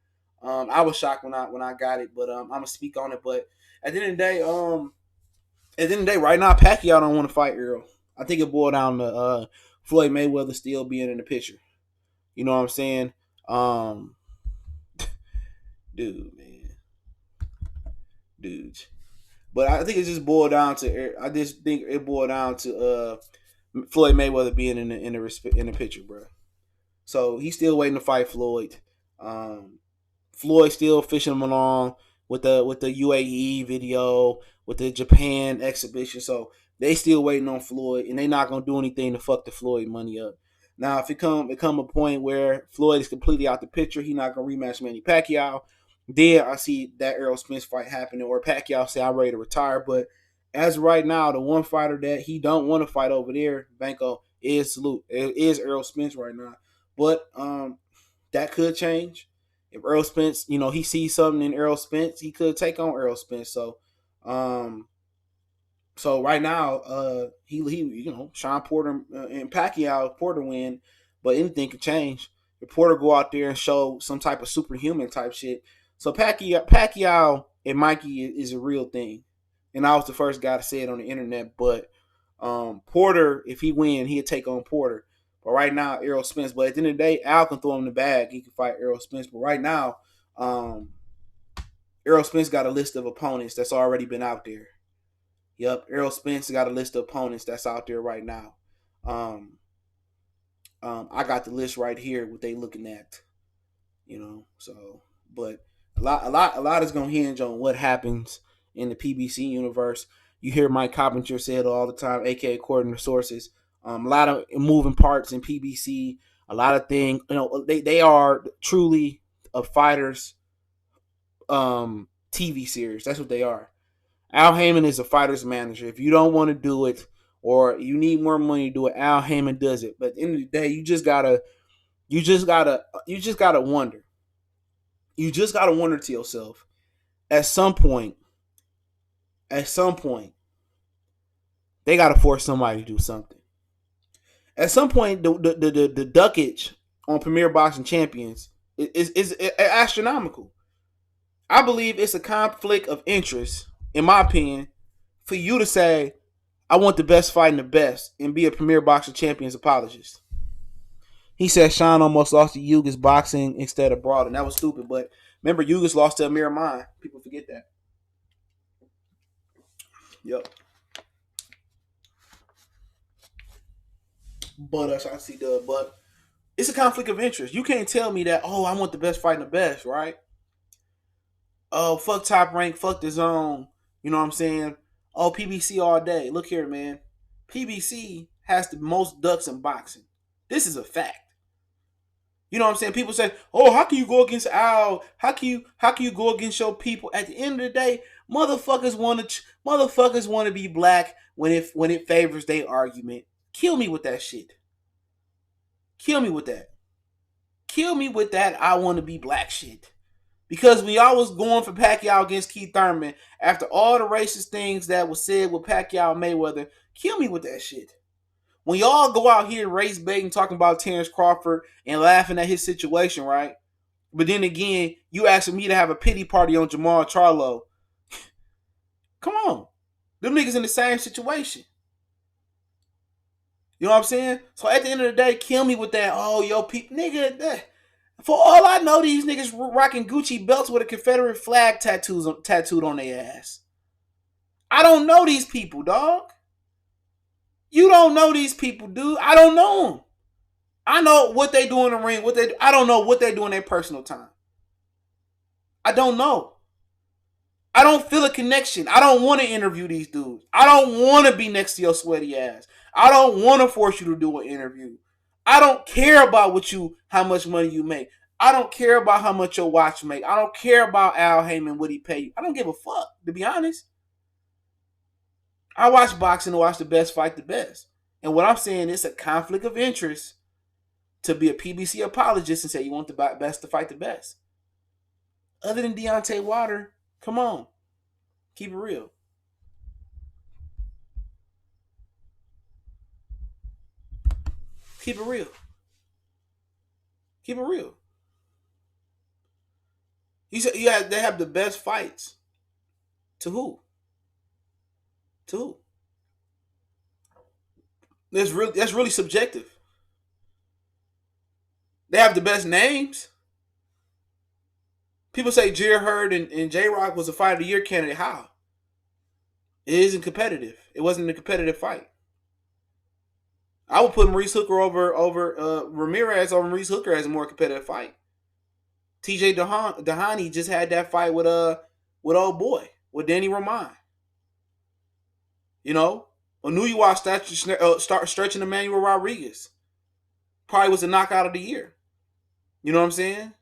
I was shocked when I got it, but I'm gonna speak on it. But at the end of the day, right now Pacquiao don't want to fight Errol. I think it boiled down to Floyd Mayweather still being in the picture. You know what I'm saying? Dude, man, dudes. But I think it just boiled down to. I just think it boiled down to Floyd Mayweather being in the picture, bro. So he's still waiting to fight Floyd. Floyd still fishing him along with the UAE video, with the Japan exhibition. So they still waiting on Floyd, and they not gonna do anything to fuck the Floyd money up. Now, if it come a point where Floyd is completely out the picture, he not gonna rematch Manny Pacquiao. Then I see that Errol Spence fight happening, or Pacquiao say I'm ready to retire. But as of right now, the one fighter that he don't want to fight over there, Banco, is Errol Spence right now. But that could change. If Errol Spence, he sees something in Errol Spence, he could take on Errol Spence. So, right now, he Sean Porter and Pacquiao, Porter win, but anything could change. If Porter go out there and show some type of superhuman type shit, so Pacquiao and Mikey is a real thing, and I was the first guy to say it on the internet. But Porter, if he win, he'll take on Porter. But right now, Errol Spence. But at the end of the day, Al can throw him the bag. He can fight Errol Spence. But right now, Errol Spence got a list of opponents that's already been out there. Yep, Errol Spence got a list of opponents that's out there right now. I got the list right here. What they looking at, So, but a lot is gonna hinge on what happens in the PBC universe. You hear Mike Coppinger say it all the time, aka according to sources. A lot of moving parts in PBC. A lot of things. They are truly a fighters TV series. That's what they are. Al Heyman is a fighter's manager. If you don't want to do it, or you need more money to do it, Al Heyman does it. But at the end of the day, you just gotta wonder. You just gotta wonder to yourself. At some point, they gotta force somebody to do something. At some point, the duckage on Premier Boxing Champions is astronomical. I believe it's a conflict of interest, in my opinion, for you to say, I want the best fighting the best and be a Premier Boxing Champions apologist. He said Sean almost lost to Yugas boxing instead of Broad, and that was stupid. But remember, Yugas lost to Amir Mine. People forget that. Yep. But I see but it's a conflict of interest. You can't tell me that, I want the best fighting the best, right? Oh, fuck Top Rank, fuck the Zone. You know what I'm saying? Oh, PBC all day. Look here, man. PBC has the most ducks in boxing. This is a fact. You know what I'm saying? People say, "Oh, how can you go against Al? How can you go against your people?" At the end of the day, motherfuckers want to be black when it favors their argument. Kill me with that shit. Kill me with that. Kill me with that. I want to be black shit. Because when y'all was going for Pacquiao against Keith Thurman, after all the racist things that was said with Pacquiao and Mayweather, kill me with that shit. When y'all go out here race baiting, talking about Terrence Crawford and laughing at his situation, right? But then again, you asking me to have a pity party on Jamal Charlo. Come on. Them niggas in the same situation. You know what I'm saying? So at the end of the day, kill me with that, oh, yo, people, nigga, for all I know, these niggas rocking Gucci belts with a Confederate flag tattooed on their ass. I don't know these people, dog. You don't know these people, dude. I don't know them. I know what they do in the ring. I don't know what they do in their personal time. I don't know. I don't feel a connection. I don't want to interview these dudes. I don't want to be next to your sweaty ass. I don't want to force you to do an interview. I don't care about how much money you make. I don't care about how much your watch make. I don't care about Al Heyman, what he pay you. I don't give a fuck, to be honest. I watch boxing to watch the best fight the best. And what I'm saying is a conflict of interest to be a PBC apologist and say you want the best to fight the best. Other than Deontay Wilder, come on. Keep it real. Keep it real. Keep it real. He said, yeah, they have the best fights. To who? To who? That's really subjective. They have the best names. People say Jared Hurd and J-Rock was a fight of the year candidate. How? It isn't competitive. It wasn't a competitive fight. I would put Maurice Hooker over Ramirez over Maurice Hooker as a more competitive fight. TJ Dahani just had that fight with old boy, with Danny Roman. You know, Onuyiwa start stretching Emmanuel Rodriguez. Probably was a knockout of the year. You know what I'm saying?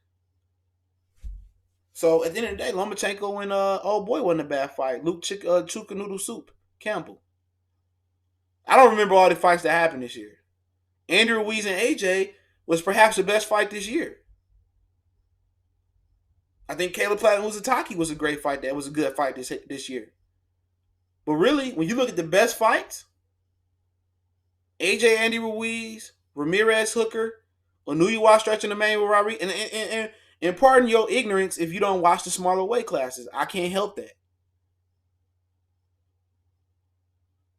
So at the end of the day, Lomachenko and old boy wasn't a bad fight. Luke Chuka Noodle Soup Campbell. I don't remember all the fights that happened this year. Andrew Ruiz and AJ was perhaps the best fight this year. I think Caleb Platt and Uzataki was a great fight. That was a good fight this year. But really, when you look at the best fights, AJ Andy Ruiz, Ramirez Hooker, Onuyiwa stretching Emmanuel Rodriguez, and pardon your ignorance if you don't watch the smaller weight classes. I can't help that.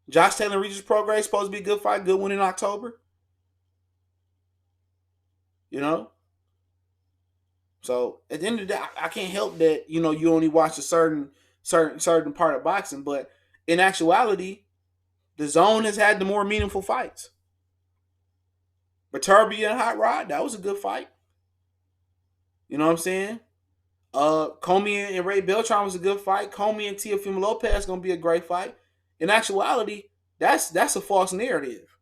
Josh Taylor Regis Prograis is supposed to be a good fight, good win in October. You know? So at the end of the day, I can't help that, you only watch a certain part of boxing, but in actuality, the DAZN has had the more meaningful fights. Viterbi and Hot Rod, that was a good fight. You know what I'm saying? Comey and Ray Beltran was a good fight. Comey and Teofimo Lopez is gonna be a great fight. In actuality, that's a false narrative.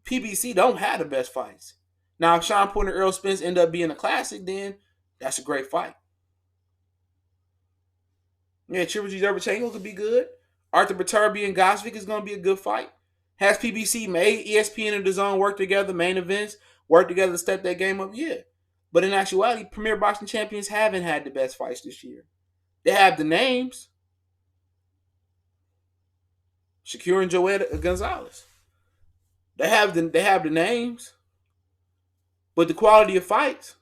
PBC don't have the best fights. Now, if Sean Porter and Errol Spence end up being a classic, then that's a great fight. Yeah, Triple Zerbatchenko could be good. Arthur Viterbi and Gosvick is going to be a good fight. Has PBC made ESPN and DAZN work together, main events, work together to step that game up? Yeah. But in actuality, Premier Boxing Champions haven't had the best fights this year. They have the names. Shakur and Joetta Gonzalez. They have the names. But the quality of fights,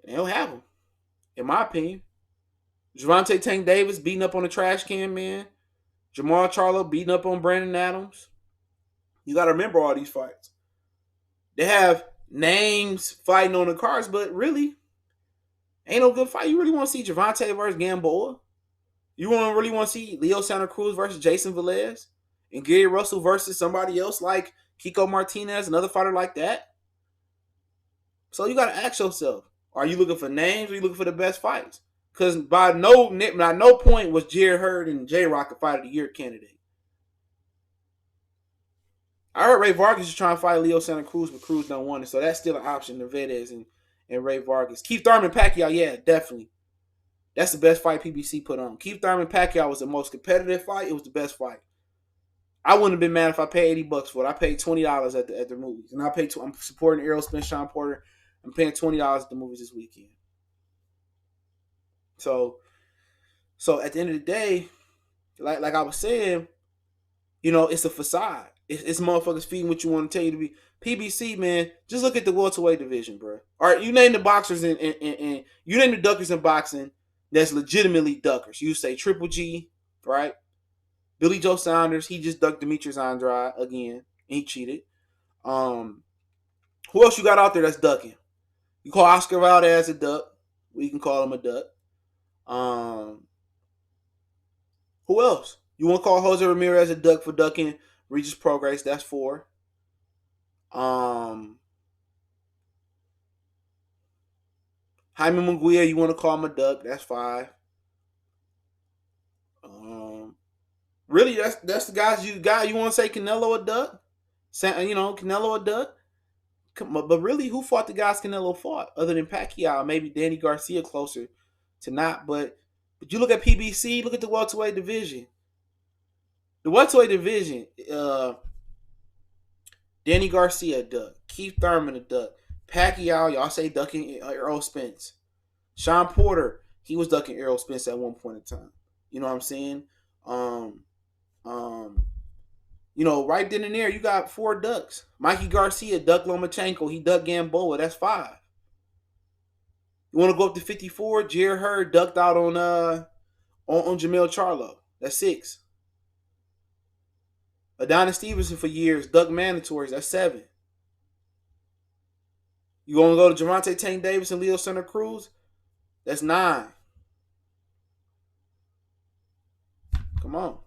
they don't have them, in my opinion. Gervonta Tank Davis beating up on the trash can man. Jamal Charlo beating up on Brandon Adams. You got to remember all these fights. They have names fighting on the cards, but really, ain't no good fight. You really want to see Gervonta versus Gamboa? You really want to see Leo Santa Cruz versus Jason Velez? And Gary Russell versus somebody else like Kiko Martinez, another fighter like that? So you got to ask yourself, are you looking for names or are you looking for the best fights? Because by no point was Jared Hurd and J-Rock a fight of the year candidate. I heard Ray Vargas is trying to fight Leo Santa Cruz, but Cruz don't want it. So that's still an option. Nevedez and Ray Vargas. Keith Thurman, Pacquiao, yeah, definitely. That's the best fight PBC put on. Keith Thurman, Pacquiao was the most competitive fight. It was the best fight. I wouldn't have been mad if I paid $80 for it. I paid $20 at the movies, and I'm supporting Errol, Spence, Sean Porter. I'm paying $20 at the movies this weekend. So at the end of the day, like I was saying, it's a facade. It's motherfuckers feeding what you want to tell you to be. PBC, man, just look at the welterweight division, bro. All right, you name the boxers and you name the duckers in boxing that's legitimately duckers. You say Triple G, right? Billy Joe Saunders, he just ducked Demetrius Andrade again, and he cheated. Who else you got out there that's ducking? You call Oscar Valdez a duck. We can call him a duck. Who else? You want to call Jose Ramirez a duck for ducking Regis Prograis? That's 4. Jaime Munguia, you want to call him a duck? That's 5. Really, that's the guys you got. You want to say Canelo a duck? Canelo a duck? But really, who fought the guys Canelo fought other than Pacquiao? Maybe Danny Garcia closer to not. But you look at PBC, look at the welterweight division. The welterweight division, Danny Garcia a duck, Keith Thurman a duck, Pacquiao, y'all say ducking Errol Spence. Sean Porter, he was ducking Errol Spence at one point in time. You know what I'm saying? Right then and there, you got 4 ducks. Mikey Garcia, duck Lomachenko, he ducked Gamboa, that's 5. You want to go up to 54? Jared Hurd ducked out on Jamel Charlo, that's 6. Adonis Stevenson for years, duck mandatories, that's 7. You want to go to Gervonta Tank Davis and Leo Santa Cruz? That's 9. Come on.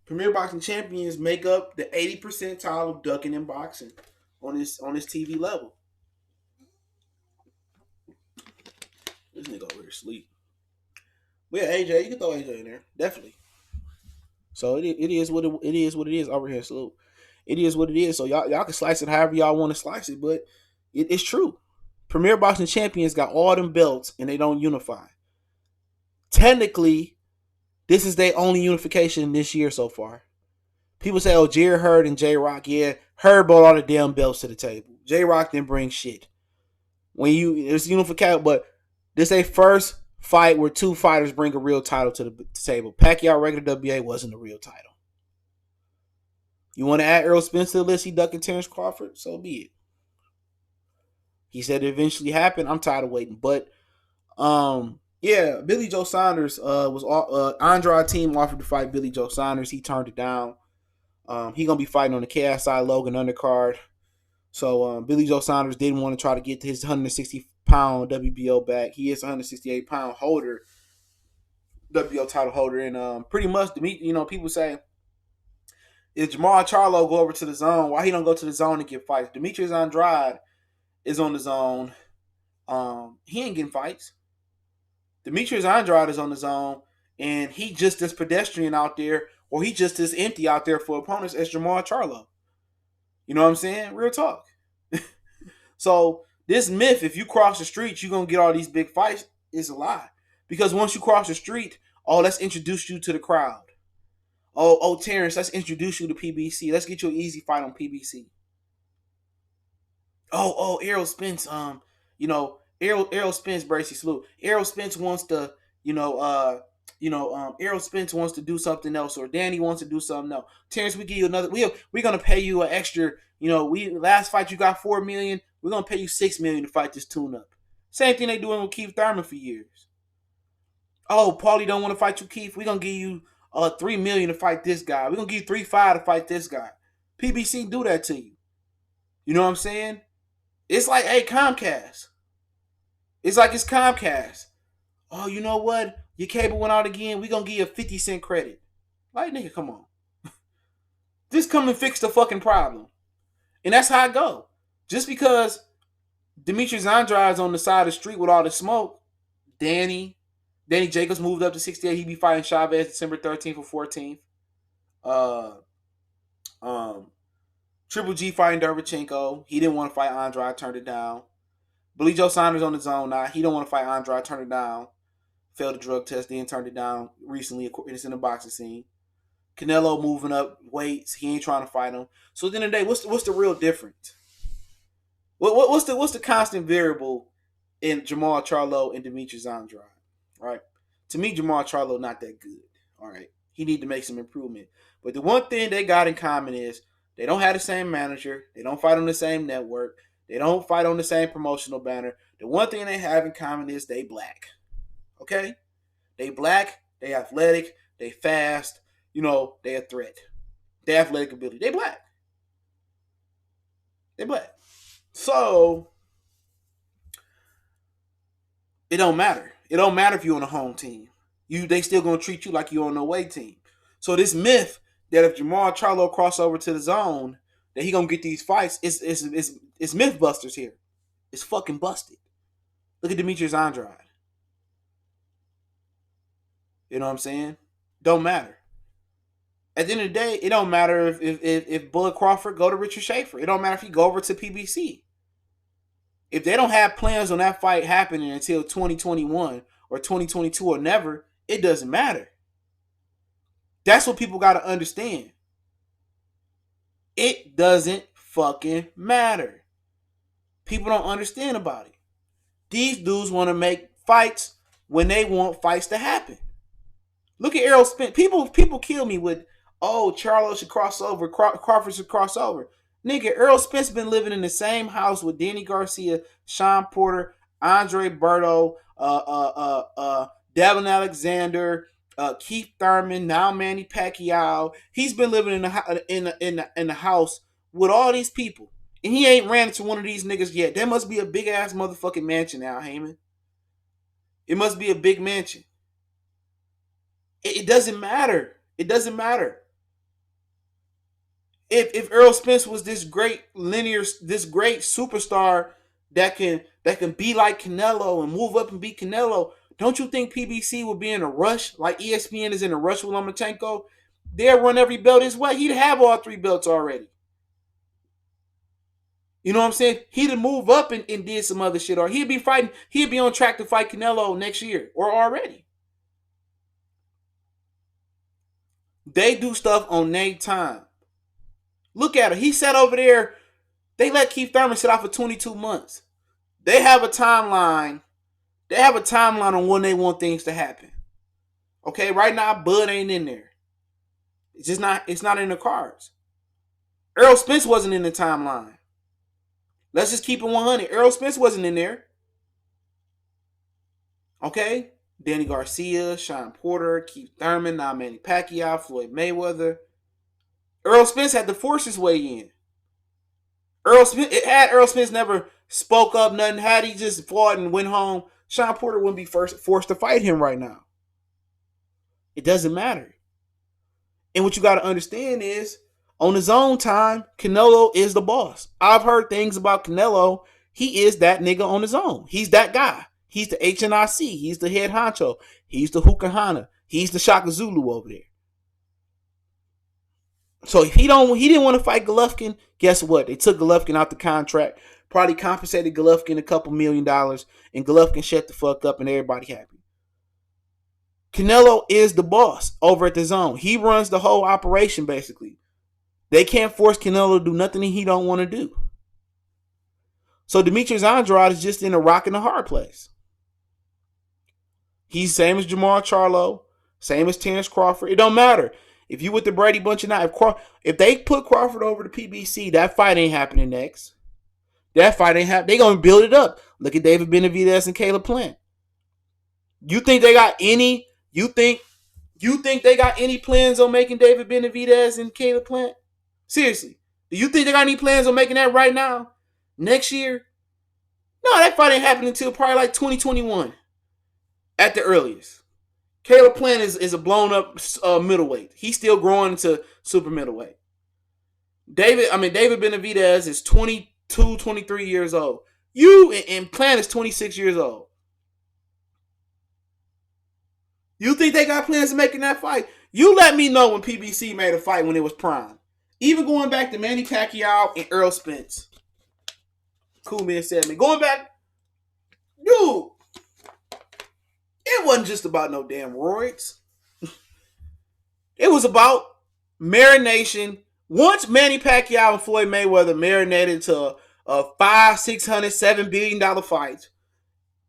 Premier Boxing Champions make up the 80th percentile of ducking in boxing on this TV level. This nigga over here asleep. But yeah, AJ, you can throw AJ in there, definitely. So it is what it is over here. So it is what it is. So y'all can slice it however y'all want to slice it, but it's true. Premier Boxing Champions got all them belts and they don't unify. Technically, this is their only unification this year so far. People say, oh, Jared Hurd and J-Rock. Yeah, Hurd brought all the damn belts to the table. J-Rock didn't bring shit. It's unification, but this is a first fight where 2 fighters bring a real title to the table. Pacquiao regular WA wasn't a real title. You want to add Errol Spence to the list? He ducking Terrence Crawford? So be it. He said it eventually happened. I'm tired of waiting. But, yeah, Billy Joe Saunders was Andrade team offered to fight Billy Joe Saunders. He turned it down. He going to be fighting on the KSI Logan undercard. So Billy Joe Saunders didn't want to try to get his 160-pound WBO back. He is a 168-pound holder, WBO title holder. And pretty much, people say, if Jamal Charlo go over to the zone, why he don't go to the zone and get fights? Demetrius Andrade is on the zone. He ain't getting fights. Demetrius Andrade is on the zone, and he just as pedestrian out there, or he just as empty out there for opponents as Jamal Charlo. You know what I'm saying? Real talk. So this myth, if you cross the street, you're going to get all these big fights, is a lie. Because once you cross the street, let's introduce you to the crowd. Oh, Terrence, let's introduce you to PBC. Let's get you an easy fight on PBC. Oh, Errol Spence, Errol Spence, Bracy Salute. Errol Spence wants to, Errol Spence wants to do something else, or Danny wants to do something else. Terrence, we give you another. We're gonna pay you an extra. Last fight you got $4 million. We're gonna pay you $6 million to fight this tune-up. Same thing they doing with Keith Thurman for years. Oh, Paulie don't want to fight you, Keith. We're gonna give you $3 million to fight this guy. We're gonna give you $3.5 to fight this guy. PBC do that to you. You know what I'm saying? It's like, hey, Comcast. It's like it's Comcast. Oh, you know what? Your cable went out again. We're going to give you a 50-cent credit. Like, nigga, come on. Just come and fix the fucking problem. And that's how I go. Just because Demetrius Andrade's on the side of the street with all the smoke, Danny Jacobs moved up to 68. He be fighting Chavez December 13th or 14th. Uh, um, Triple G fighting Derevchenko. He didn't want to fight Andrade. Turned it down. Billy Joe Saunders on his own now. He don't want to fight Andrade. Turned it down. Failed the drug test. Then turned it down recently. It's in the boxing scene. Canelo moving up weights. He ain't trying to fight him. So at the end of the day, what's the real difference? What's the constant variable in Jamal Charlo and Demetrius Andrade? Right? To me, Jamal Charlo not that good. All right. He need to make some improvement. But the one thing they got in common is they don't have the same manager. They don't fight on the same network. They don't fight on the same promotional banner. The one thing they have in common is they black. Okay? They black, they athletic, they fast, they a threat. They athletic ability. They black. They black. So it don't matter. It don't matter if you're on a home team. They still gonna treat you like you're on the away team. So this myth that if Jamal Charlo cross over to the zone, that he gonna get these fights, it's myth busters here. It's fucking busted. Look at Demetrius Andrade. You know what I'm saying? Don't matter. At the end of the day, it don't matter if Bullet Crawford go to Richard Schaefer. It don't matter if he go over to PBC. If they don't have plans on that fight happening until 2021 or 2022 or never, it doesn't matter. That's what people got to understand. It doesn't fucking matter. People don't understand about it. These dudes want to make fights when they want fights to happen. Look at Errol Spence. People kill me with, Charlo should cross over, Crawford should cross over. Nigga, Errol Spence been living in the same house with Danny Garcia, Sean Porter, Andre Berto, Devin Alexander, Keith Thurman, now Manny Pacquiao. He's been living in the house with all these people, and he ain't ran into one of these niggas yet. There must be a big ass motherfucking mansion now, Heyman. It must be a big mansion. It doesn't matter. It doesn't matter. If Errol Spence was this great superstar that can be like Canelo and move up and beat Canelo, don't you think PBC would be in a rush like ESPN is in a rush with Lomachenko? They'll run every belt his way. He'd have all 3 belts already. You know what I'm saying? He'd move up and did some other shit, or he'd be on track to fight Canelo next year or already. They do stuff on their time. Look at him. He sat over there. They let Keith Thurman sit out for 22 months. They have a timeline. They have a timeline on when they want things to happen. Okay, right now, Bud ain't in there. It's not in the cards. Errol Spence wasn't in the timeline. Let's just keep it 100. Errol Spence wasn't in there. Okay? Danny Garcia, Sean Porter, Keith Thurman, now Manny Pacquiao, Floyd Mayweather. Errol Spence had to force his way in. Errol Spence never spoke up, nothing, had he just fought and went home, Sean Porter wouldn't be forced to fight him right now. It doesn't matter. And what you got to understand is, on his own time, Canelo is the boss. I've heard things about Canelo. He is that nigga on his own. He's that guy. He's the HNIC. He's the head honcho. He's the Hukahana. He's the Shaka Zulu over there. So if he didn't want to fight Golovkin, guess what? They took Golovkin out the contract, probably compensated Golovkin a couple $1 million, and Golovkin shut the fuck up and everybody happy. Canelo is the boss over at the zone. He runs the whole operation basically. They can't force Canelo to do nothing he don't want to do. So Demetrius Andrade is just in a rock and a hard place. He's same as Jamal Charlo, same as Terrence Crawford. It don't matter. If you with the Brady Bunch or not, if they put Crawford over to PBC, that fight ain't happening next. That fight ain't happening. They gonna build it up. Look at David Benavidez and Caleb Plant. You think they got any? You think they got any plans on making David Benavidez and Caleb Plant? Seriously, do you think they got any plans on making that right now? Next year? No, that fight ain't happening until probably like 2021 at the earliest. Caleb Plant is a blown up middleweight. He's still growing into super middleweight. David Benavidez is 22, 23 years old. And Plant is 26 years old. You think they got plans of making that fight? You let me know when PBC made a fight when it was prime. Even going back to Manny Pacquiao and Errol Spence. Cool man said me. Going back, dude, it wasn't just about no damn roids. It was about marination. Once Manny Pacquiao and Floyd Mayweather marinated to a $500, $600, $7 billion fight,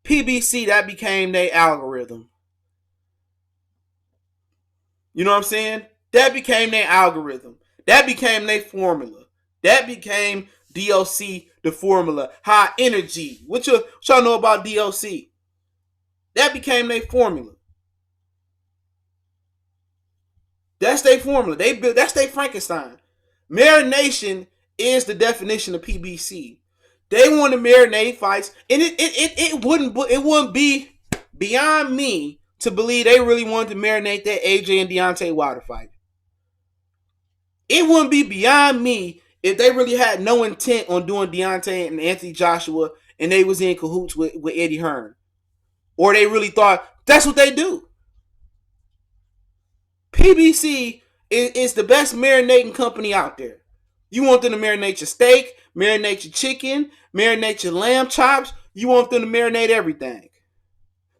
PBC, that became their algorithm. You know what I'm saying? That became their algorithm. That became their formula. That became DOC, the formula. High energy. What y'all know about DOC? That became their formula. That's their formula. That's their Frankenstein. Marination is the definition of PBC. They want to marinate fights, and it wouldn't be beyond me to believe they really wanted to marinate that AJ and Deontay Wilder fight. It wouldn't be beyond me if they really had no intent on doing Deontay and Anthony Joshua and they was in cahoots with Eddie Hearn. Or they really thought that's what they do. PBC is the best marinating company out there. You want them to marinate your steak, marinate your chicken, marinate your lamb chops. You want them to marinate everything.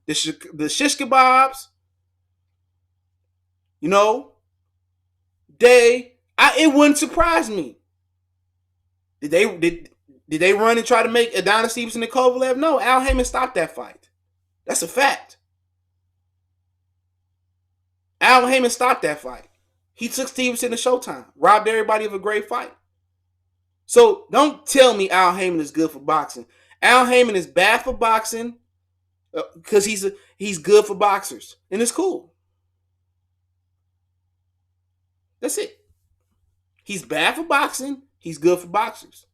The shish kebabs, you know, it wouldn't surprise me. Did they run and try to make Adonis Stevenson and Kovalev? No, Al Heyman stopped that fight. That's a fact. Al Heyman stopped that fight. He took Stevenson to Showtime, robbed everybody of a great fight. So don't tell me Al Heyman is good for boxing. Al Heyman is bad for boxing because he's good for boxers, and it's cool. That's it. He's bad for boxing. He's good for boxers.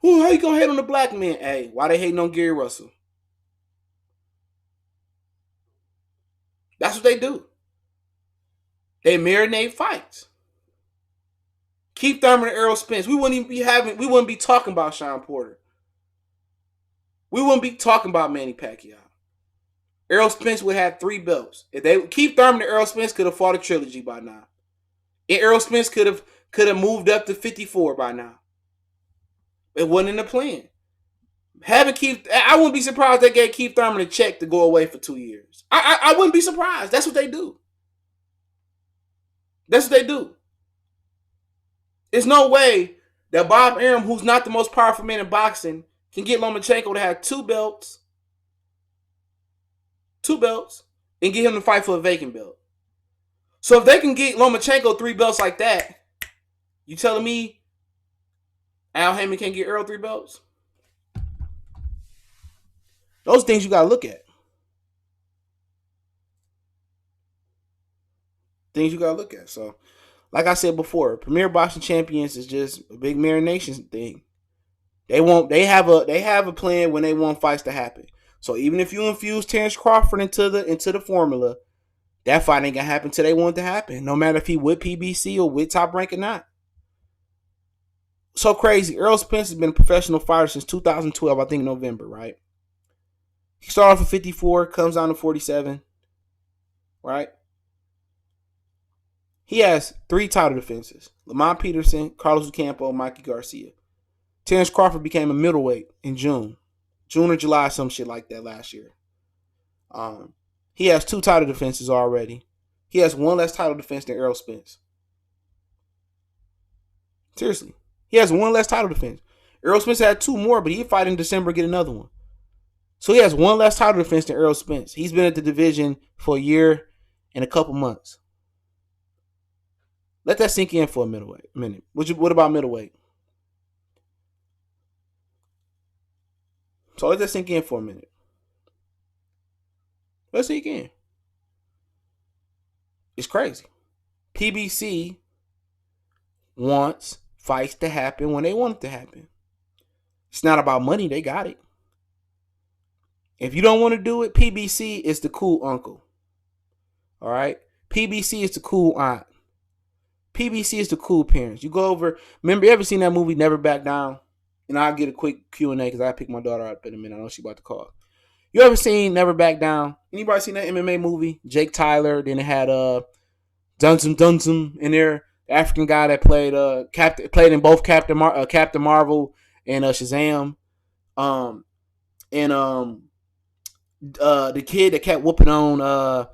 How you gonna hate on the black man? Hey, why they hating on Gary Russell? That's what they do. They marinate fights. Keith Thurman and Errol Spence. We wouldn't be talking about Sean Porter. We wouldn't be talking about Manny Pacquiao. Errol Spence would have 3 belts. Keith Thurman and Errol Spence could have fought a trilogy by now. And Errol Spence could have moved up to 54 by now. It wasn't in the plan. I wouldn't be surprised they gave Keith Thurman a check to go away for 2 years. I wouldn't be surprised. That's what they do. That's what they do. There's no way that Bob Arum, who's not the most powerful man in boxing, can get Lomachenko to have 2 belts, and get him to fight for a vacant belt. So if they can get Lomachenko 3 belts like that, you telling me Al Heyman can't get Errol 3 belts? Those things you got to look at. So, like I said before, Premier Boxing Champions is just a big marination thing. They have a plan when they want fights to happen. So even if you infuse Terrence Crawford into the formula, that fight ain't gonna happen till they want it to happen. No matter if he with PBC or with Top Rank or not. So crazy. Errol Spence has been a professional fighter since 2012, I think November, right? He started off at 54, comes down to 47, right? He has 3 title defenses. Lamont Peterson, Carlos Ocampo, Mikey Garcia. Terrence Crawford became a middleweight in June or July, some shit like that last year. He has 2 title defenses already. He has 1 less title defense than Errol Spence. Seriously. He has 1 less title defense. Errol Spence had 2 more, but he'd fight in December and get another one. So he has 1 less title defense than Errol Spence. He's been at the division for a year and a couple months. Let that sink in for a minute. What about middleweight? So let that sink in for a minute. Let's sink in. It's crazy. PBC wants fights to happen when they want it to happen. It's not about money. They got it. If you don't want to do it, PBC is the cool uncle. All right? PBC is the cool aunt. PBC is the cool parents. You go over, remember, you ever seen that movie Never Back Down? And I'll get a quick Q&A because I pick my daughter up in a minute. I know she's about to call. You ever seen Never Back Down? Anybody seen that MMA movie? Jake Tyler. Then it had Dunsum in there. The African guy that played in both Captain Marvel and Shazam. Um and the kid that kept whooping on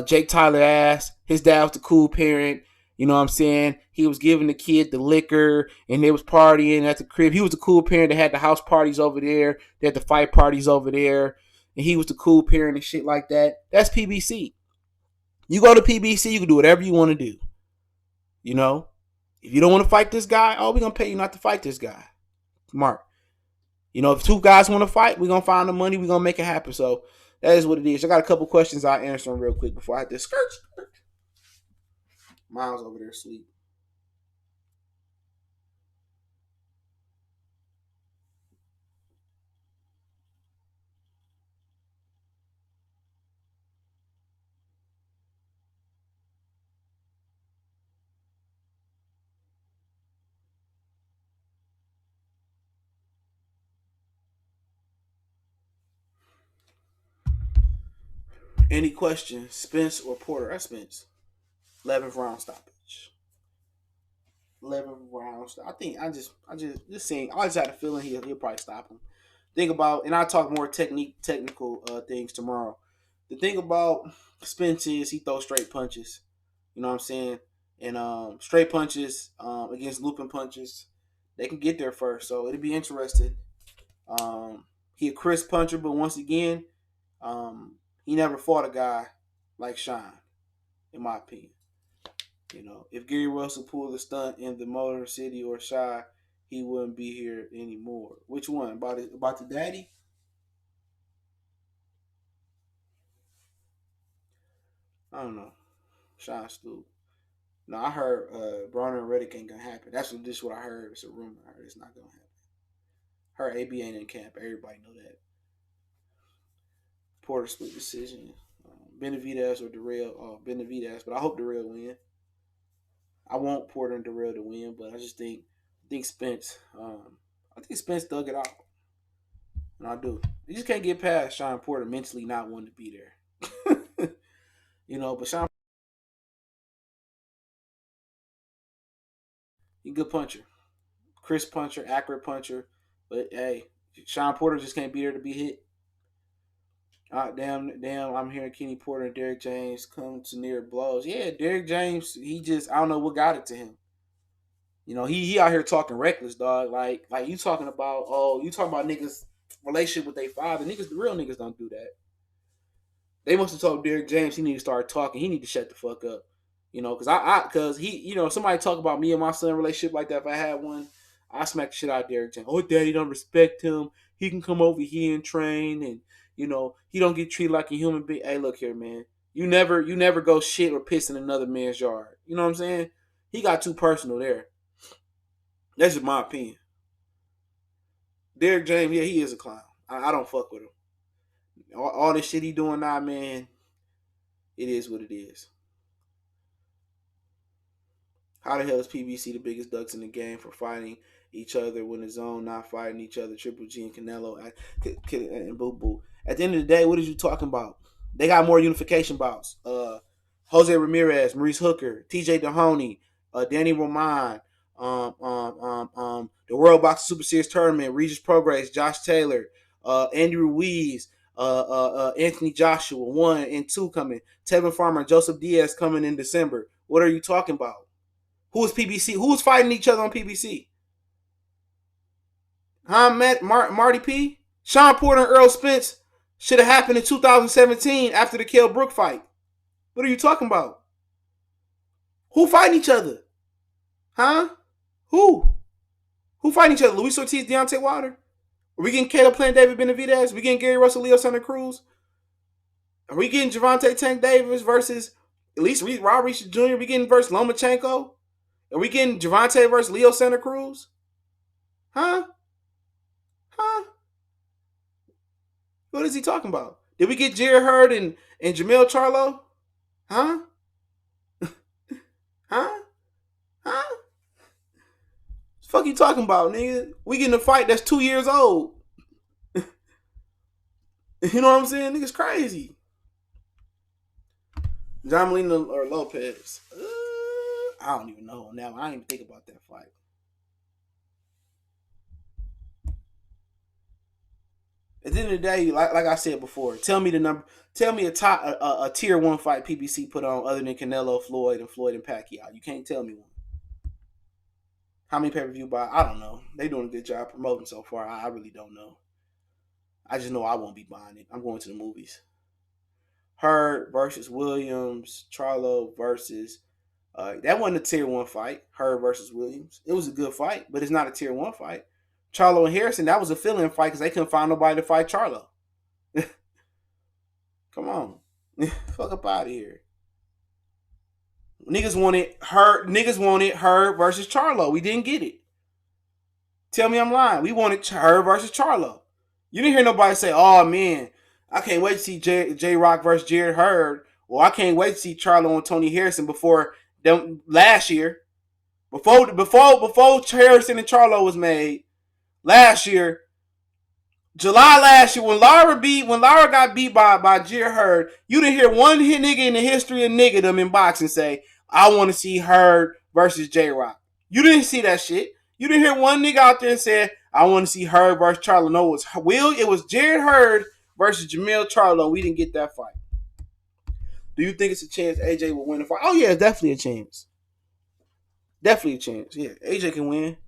Jake Tyler ass. His dad was the cool parent. You know what I'm saying? He was giving the kid the liquor and they was partying at the crib. He was the cool parent that had the house parties over there. They had the fight parties over there. And he was the cool parent and shit like that. That's PBC. You go to PBC, you can do whatever you want to do. You know? If you don't want to fight this guy, oh, we're going to pay you not to fight this guy. Mark. You know, if two guys want to fight, we're going to find the money. We're going to make it happen. So that is what it is. I got a couple questions I'll answer them real quick before I hit this skirt. Miles over there asleep. Any questions? Spence or Porter? That's Spence. 11th round stoppage. 11th round. I think just seeing. I just had a feeling he'll probably stop him. Think about, and I'll talk more technical things tomorrow. The thing about Spence is he throws straight punches. You know what I'm saying? And straight punches against looping punches, they can get there first. So it'll be interesting. He a crisp puncher, but once again, he never fought a guy like Sean, in my opinion. You know, if Gary Russell pulled a stunt in the Motor City or Shy, he wouldn't be here anymore. Which one? About the daddy? I don't know. Sean Stu. No, I heard Bronner and Reddick ain't gonna happen. This what I heard. It's a rumor. I heard it's not gonna happen. Her AB ain't in camp. Everybody know that. Porter split decision. Benavidez or Darrell. Benavidez, but I hope Darrell win. I want Porter and Darrell to win, but I just think Spence. I think Spence dug it out, and I do. You just can't get past Sean Porter mentally not wanting to be there. You know, but Sean, he a good puncher, crisp puncher, accurate puncher. But hey, Sean Porter just can't be there to be hit. Damn! I'm hearing Kenny Porter and Derrick James come to near blows. Yeah, Derrick James. I don't know what got it to him. You know, he out here talking reckless, dog. Like you talking about niggas relationship with their father. The real niggas don't do that. They must have told Derrick James he need to start talking. He need to shut the fuck up. You know, because he, somebody talk about me and my son relationship like that. If I had one, I smack the shit out of Derrick James. Oh, daddy don't respect him. He can come over here and train, and he don't get treated like a human being. Hey, look here, man. You never go shit or piss in another man's yard. You know what I'm saying? He got too personal there. That's just my opinion. Derrick James, yeah, he is a clown. I don't fuck with him. All this shit he doing now, man, it is what it is. How the hell is PBC the biggest ducks in the game for fighting each other when the zone not fighting each other? Triple G and Canelo and Boo Boo. At the end of the day, what is you talking about? They got more unification bouts. Jose Ramirez, Maurice Hooker, TJ Dehoney, Danny Roman, the World Boxing Super Series Tournament, Regis Progress, Josh Taylor, Andy Ruiz, Anthony Joshua, 1 and 2 coming. Tevin Farmer, Joseph Diaz coming in December. What are you talking about? Who is PBC? Who's fighting each other on PBC? Huh, Marty P? Sean Porter and Errol Spence should have happened in 2017 after the Kell Brook fight. What are you talking about? Who fighting each other? Huh? Who? Who fighting each other? Luis Ortiz, Deontay Wilder? Are we getting Caleb Plant, David Benavidez? Are we getting Gary Russell, Leo Santa Cruz? Are we getting Javante Tank Davis versus at least Rob Reese Jr.? Are we getting versus Lomachenko? Are we getting Javante versus Leo Santa Cruz? Huh? Huh? What is he talking about? Did we get Jared Hurd and Jamel Charlo? Huh? Huh? Huh? What the fuck you talking about, nigga? We getting a fight that's 2 years old. You know what I'm saying? Nigga's crazy. John Molina or Lopez? I don't even know now. I didn't even think about that fight. At the end of the day, like I said before, tell me the number. Tell me a tier one fight PBC put on other than Canelo, Floyd, and Pacquiao. You can't tell me one. How many pay per view buy? I don't know. They doing a good job promoting so far. I really don't know. I just know I won't be buying it. I'm going to the movies. Hurd versus Williams, Charlo versus that wasn't a tier one fight. Hurd versus Williams. It was a good fight, but it's not a tier one fight. Charlo and Harrison, that was a fill-in fight because they couldn't find nobody to fight Charlo. Come on. Fuck up out of here. Niggas wanted Hurd versus Charlo. We didn't get it. Tell me I'm lying. We wanted Hurd versus Charlo. You didn't hear nobody say, "Oh man, I can't wait to see J Rock versus Jared Hurd," or "I can't wait to see Charlo and Tony Harrison before them last year." Before Harrison and Charlo was made last year, July last year, when Lara got beat by Jared Hurd, you didn't hear one hit nigga in the history of niggadom in boxing say, "I want to see Hurd versus J Rock." You didn't see that shit. You didn't hear one nigga out there say, "I want to see Hurd versus Charlo." No, it was Jared Hurd versus Jamil Charlo. We didn't get that fight. Do you think it's a chance AJ will win the fight? Oh yeah, it's definitely a chance. Definitely a chance. Yeah, AJ can win.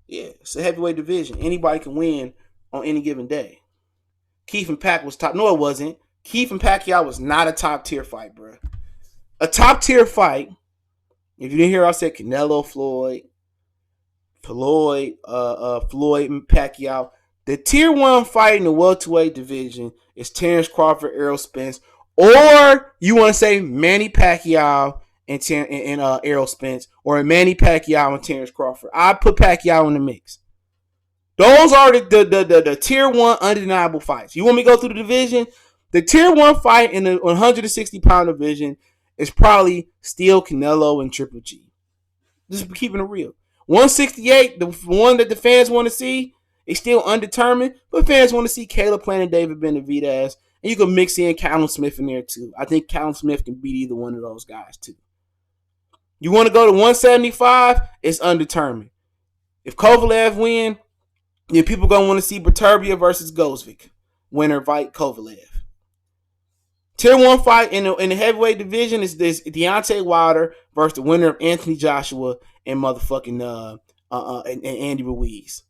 Yeah, it's a heavyweight division. Anybody can win on any given day. Heath and Pac was top. No, it wasn't. Heath and Pacquiao was not a top tier fight, bro. A top tier fight. If you didn't hear, I said Canelo, Floyd, and Pacquiao. The tier one fight in the welterweight division is Terrence Crawford, Errol Spence, or you want to say Manny Pacquiao and Errol Spence, or Manny Pacquiao and Terrence Crawford. I put Pacquiao in the mix. Those are the tier one undeniable fights. You want me to go through the division? The tier one fight in the 160-pound division is probably still Canelo and Triple G. Just keeping it real. 168, the one that the fans want to see, is still undetermined, but fans want to see Caleb Plant and David Benavidez, and you can mix in Callum Smith in there too. I think Callum Smith can beat either one of those guys too. You want to go to 175? It's undetermined. If Kovalev win, then people gonna want to see Berturbia versus Gozvik. Winner fight Kovalev. Tier 1 fight in the heavyweight division is this Deontay Wilder versus the winner of Anthony Joshua and motherfucking and Andy Ruiz.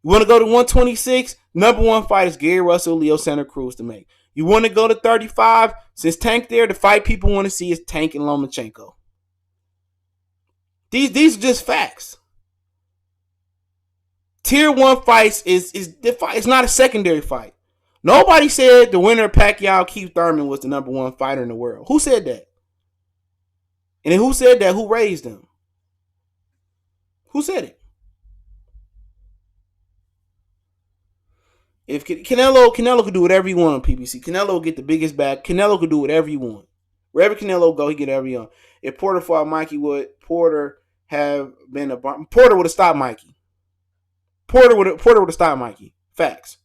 You want to go to 126? Number one fight is Gary Russell, Leo Santa Cruz to make. You want to go to 35? Since Tank there, the fight people want to see is Tank and Lomachenko. These are just facts. Tier 1 fights is the fight. It's not a secondary fight. Nobody said the winner of Pacquiao, Keith Thurman, was the number one fighter in the world. Who said that? And then who said that? Who raised them? Who said it? If Canelo could do whatever he want on PBC. Canelo will get the biggest bag. Canelo could do whatever he want. Wherever Canelo go, he get whatever he want. If Porter fought Mikey Wood, Porter would have stopped Mikey. Porter would have stopped Mikey. Facts.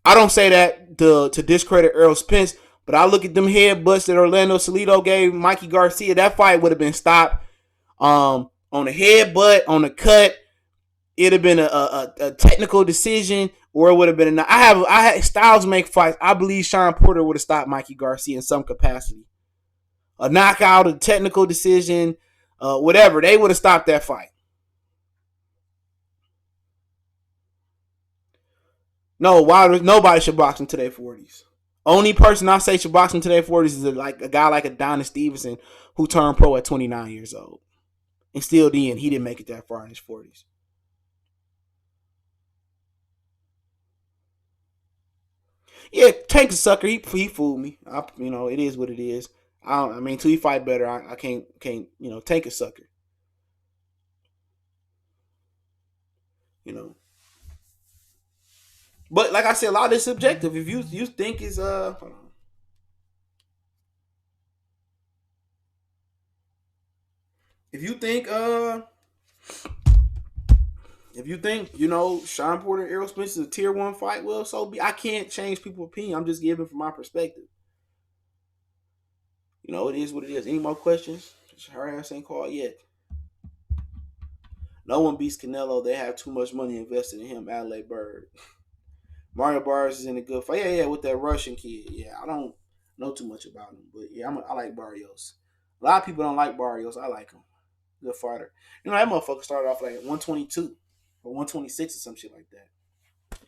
I don't say that to discredit Errol Spence, but I look at them headbutts that Orlando Salido gave Mikey Garcia. That fight would have been stopped on the headbutt, on the cut. It'd have been a technical decision, or it would have been I had Styles make fights. I believe Sean Porter would have stopped Mikey Garcia in some capacity. A knockout, a technical decision, whatever. They would have stopped that fight. No, nobody should box into their 40s. Only person I say should box into their 40s is like a guy like Adonis Stevenson who turned pro at 29 years old. And still then, he didn't make it that far in his 40s. Yeah, Tank's a sucker. He fooled me. It is what it is. Till he fight better, I can't. Tank a sucker. But like I said, a lot of it's subjective. If you think it's hold on. If you think Sean Porter and Errol Spence is a tier 1 fight, well, so be. I can't change people's opinion. I'm just giving from my perspective. You know, it is what it is. Any more questions? Her ass ain't called yet. No one beats Canelo. They have too much money invested in him. Adelaide Bird. Mario Barrios is in a good fight. Yeah, with that Russian kid. Yeah, I don't know too much about him, but yeah, I like Barrios. A lot of people don't like Barrios. I like him. Good fighter. You know, that motherfucker started off like 122 or 126 or some shit like that.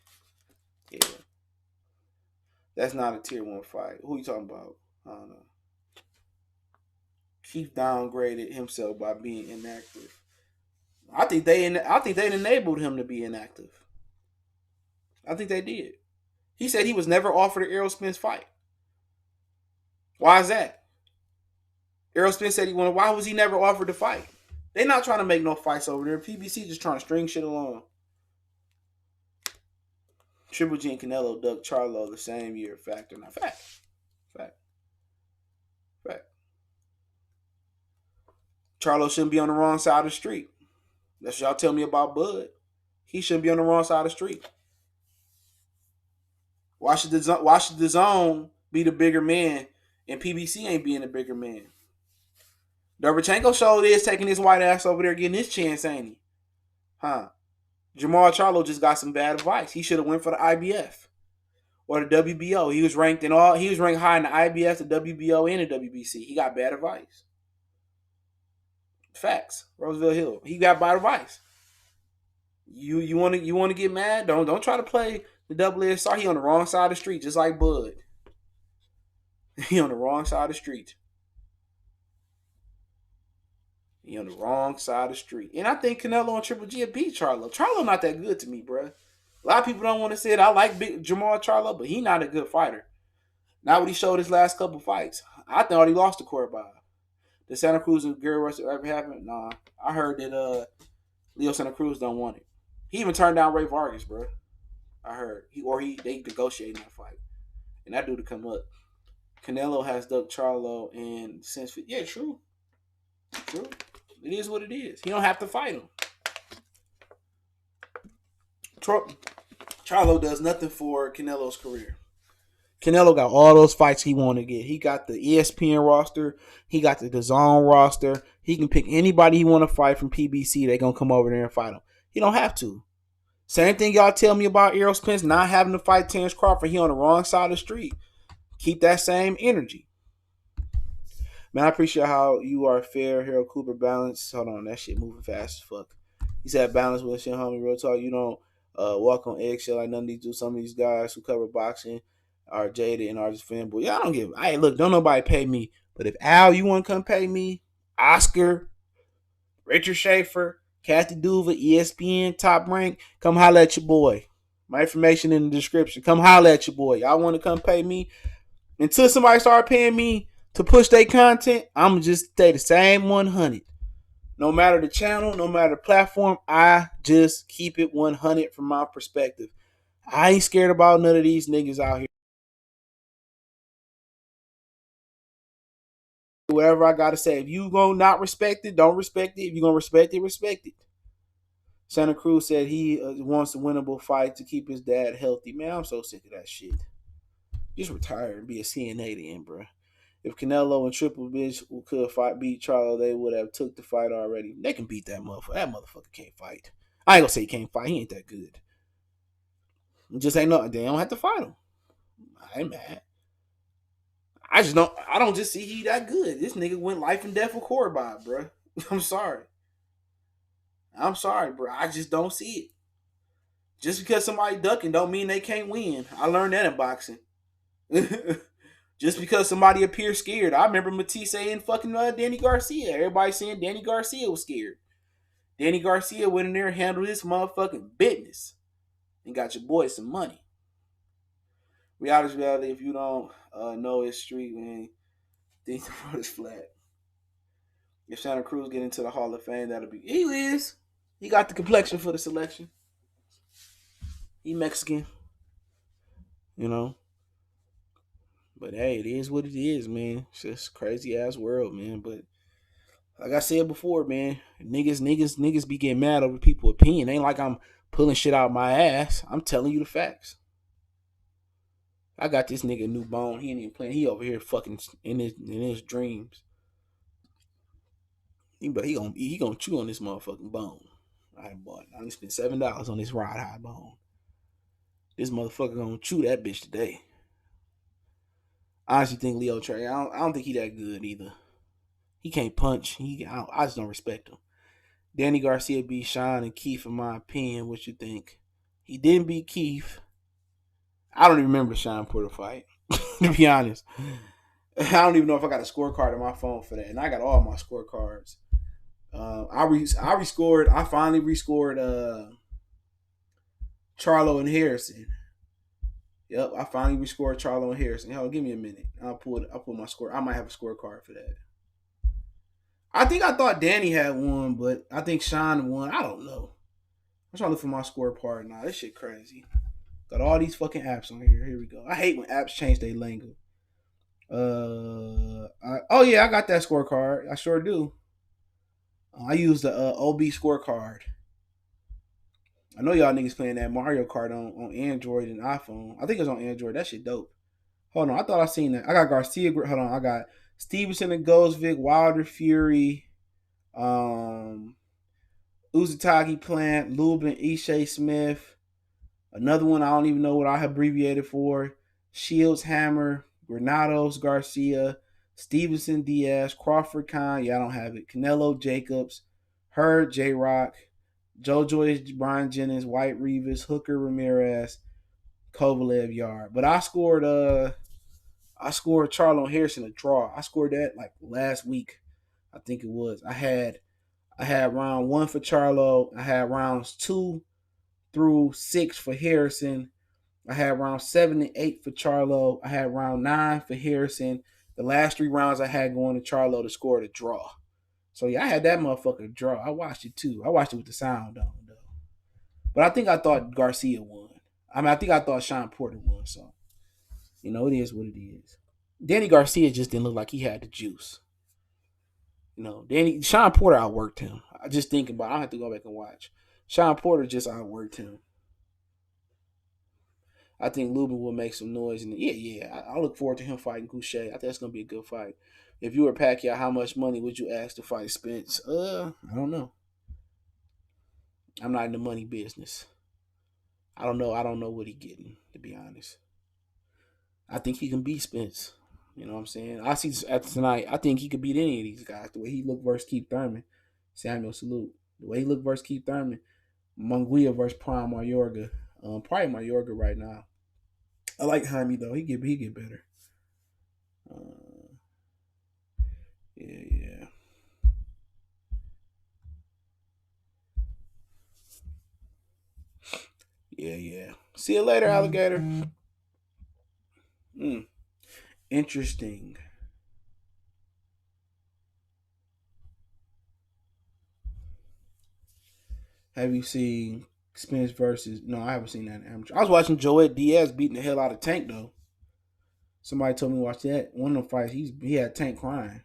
Yeah. That's not a tier 1 fight. Who you talking about? I don't know. Keith downgraded himself by being inactive. I think they enabled him to be inactive. I think they did. He said he was never offered an Errol Spence fight. Why is that? Errol Spence said he wanted. Why was he never offered to fight? They not trying to make no fights over there. PBC just trying to string shit along. Triple G and Canelo ducked Charlo the same year. Fact or not? Fact. Charlo shouldn't be on the wrong side of the street. That's what y'all tell me about Bud. He shouldn't be on the wrong side of the street. Why should the DAZN be the bigger man and PBC ain't being the bigger man? Derbychenko showed is taking his white ass over there getting his chance, ain't he? Huh? Jamal Charlo just got some bad advice. He should have went for the IBF or the WBO. He was ranked high in the IBF, the WBO, and the WBC. He got bad advice. Facts. Roseville Hill. He got bad advice. You want to get mad? Don't try to play the double-edged sword. He on the wrong side of the street, just like Bud. He on the wrong side of the street. He on the wrong side of the street. And I think Canelo and Triple G beat Charlo. Charlo not that good to me, bro. A lot of people don't want to say it. I like big Jamal Charlo, but he not a good fighter. Not what he showed his last couple fights. I thought he lost to Cordoba. Did Santa Cruz and Gary Russell ever happen? Nah. I heard that Leo Santa Cruz don't want it. He even turned down Ray Vargas, bro. I heard. They negotiating that fight. And that dude to come up. Canelo has ducked Charlo and since yeah, true. True. It is what it is. He don't have to fight him. Charlo does nothing for Canelo's career. Canelo got all those fights he want to get. He got the ESPN roster. He got the DAZN roster. He can pick anybody he want to fight from PBC. They going to come over there and fight him. He don't have to. Same thing y'all tell me about Errol Spence not having to fight Terence Crawford. He on the wrong side of the street. Keep that same energy. Man, I appreciate how you are fair, Harold Cooper, balanced. Hold on, that shit moving fast as fuck. He said balance with shit, homie. Real talk, you don't walk on eggshell like none of these do. Some of these guys who cover boxing are jaded and are just fanboy. Yeah, I don't give. Hey, look, don't nobody pay me. But if Al, you want to come pay me, Oscar, Richard Schaefer, Kathy Duva, ESPN, Top Rank, come holler at your boy. My information in the description. Come holler at your boy. Y'all want to come pay me? Until somebody start paying me to push their content, I'm going to just stay the same 100. No matter the channel, no matter the platform, I just keep it 100 from my perspective. I ain't scared about none of these niggas out here. Whatever I got to say. If you going to not respect it, don't respect it. If you going to respect it, respect it. Santa Cruz said he wants a winnable fight to keep his dad healthy. Man, I'm so sick of that shit. Just retire and be a CNA then, bro. If Canelo and Triple Bitch could beat Charlo, they would have took the fight already. They can beat that motherfucker. That motherfucker can't fight. I ain't gonna say he can't fight. He ain't that good. It just ain't no. They don't have to fight him. I ain't mad. I don't just see he that good. This nigga went life and death with Cordoba, bro. I'm sorry, bro. I just don't see it. Just because somebody ducking don't mean they can't win. I learned that in boxing. Just because somebody appears scared. I remember Matisse saying fucking Danny Garcia. Everybody saying Danny Garcia was scared. Danny Garcia went in there and handled his motherfucking business and got your boy some money. Reality, if you don't know his street, man, think the road is flat. If Santa Cruz get into the Hall of Fame, that'll be... He is. He got the complexion for the selection. He Mexican. You know. But hey, it is what it is, man. It's just crazy ass world, man. But like I said before, man, niggas be getting mad over people's opinion. Ain't like I'm pulling shit out my ass. I'm telling you the facts. I got this nigga new bone. He ain't even playing. He over here fucking in his dreams. He gonna chew on this motherfucking bone. I bought. I only spent $7 on this ride high bone. This motherfucker gonna chew that bitch today. I honestly think Leo Trey. I don't think he that good either. He can't punch. I just don't respect him. Danny Garcia beat Sean and Keith in my opinion. What you think? He didn't beat Keith. I don't even remember the Sean Porter fight. To be honest, I don't even know if I got a scorecard on my phone for that, and I got all my scorecards. I rescored. I finally rescored Charlo and Harrison. Yep, I finally rescored Charlo and Harrison. Hell, give me a minute. I'll pull my score. I might have a scorecard for that. I think I thought Danny had one, but I think Sean won. I don't know. I'm trying to look for my scorecard now. This shit crazy. Got all these fucking apps on here. Here we go. I hate when apps change their language. Oh yeah, I got that scorecard. I sure do. I use the OB scorecard. I know y'all niggas playing that Mario Kart on Android and iPhone. I think it's on Android. That shit dope. Hold on, I thought I seen that. I got Garcia. Hold on, I got Stevenson and Goldsvik, Wilder Fury, Uzatagi Plant, Lubin, Ishe Smith. Another one I don't even know what I abbreviated for. Shields Hammer, Granados Garcia, Stevenson Diaz, Crawford Khan. Yeah, I don't have it. Canelo Jacobs, Hurd J Rock, Joe Joyce, Brian Jennings, White Rivas, Hooker Ramirez, Kovalev Yard. But I scored Charlo Harrison a draw. I scored that like last week. I think it was. I had round 1 for Charlo. I had rounds 2 through 6 for Harrison. I had round 7 and 8 for Charlo. I had round 9 for Harrison. The last 3 rounds I had going to Charlo to score the draw. So yeah, I had that motherfucker draw. I watched it too. I watched it with the sound on though. But I thought Garcia won. I think I thought Sean Porter won. So it is what it is. Danny Garcia just didn't look like he had the juice. Sean Porter outworked him. I just think about it. I have to go back and watch. Sean Porter just outworked him. I think Lubin will make some noise. And I look forward to him fighting Couché. I think that's going to be a good fight. If you were Pacquiao, how much money would you ask to fight Spence? I don't know. I'm not in the money business. I don't know what he's getting, to be honest. I think he can beat Spence. You know what I'm saying? I see after tonight, I think he could beat any of these guys. The way he looked versus Keith Thurman. Samuel Salute. The way he looked versus Keith Thurman. Munguia versus Prime Mayorga. Probably Mayorga right now. I like Jaime though. He get better. Yeah. Yeah. See you later, alligator. Interesting. Have you seen Spence versus? No, I haven't seen that amateur. I was watching Joet Diaz beating the hell out of Tank though. Somebody told me to watch that. One of the fights, he had Tank crying.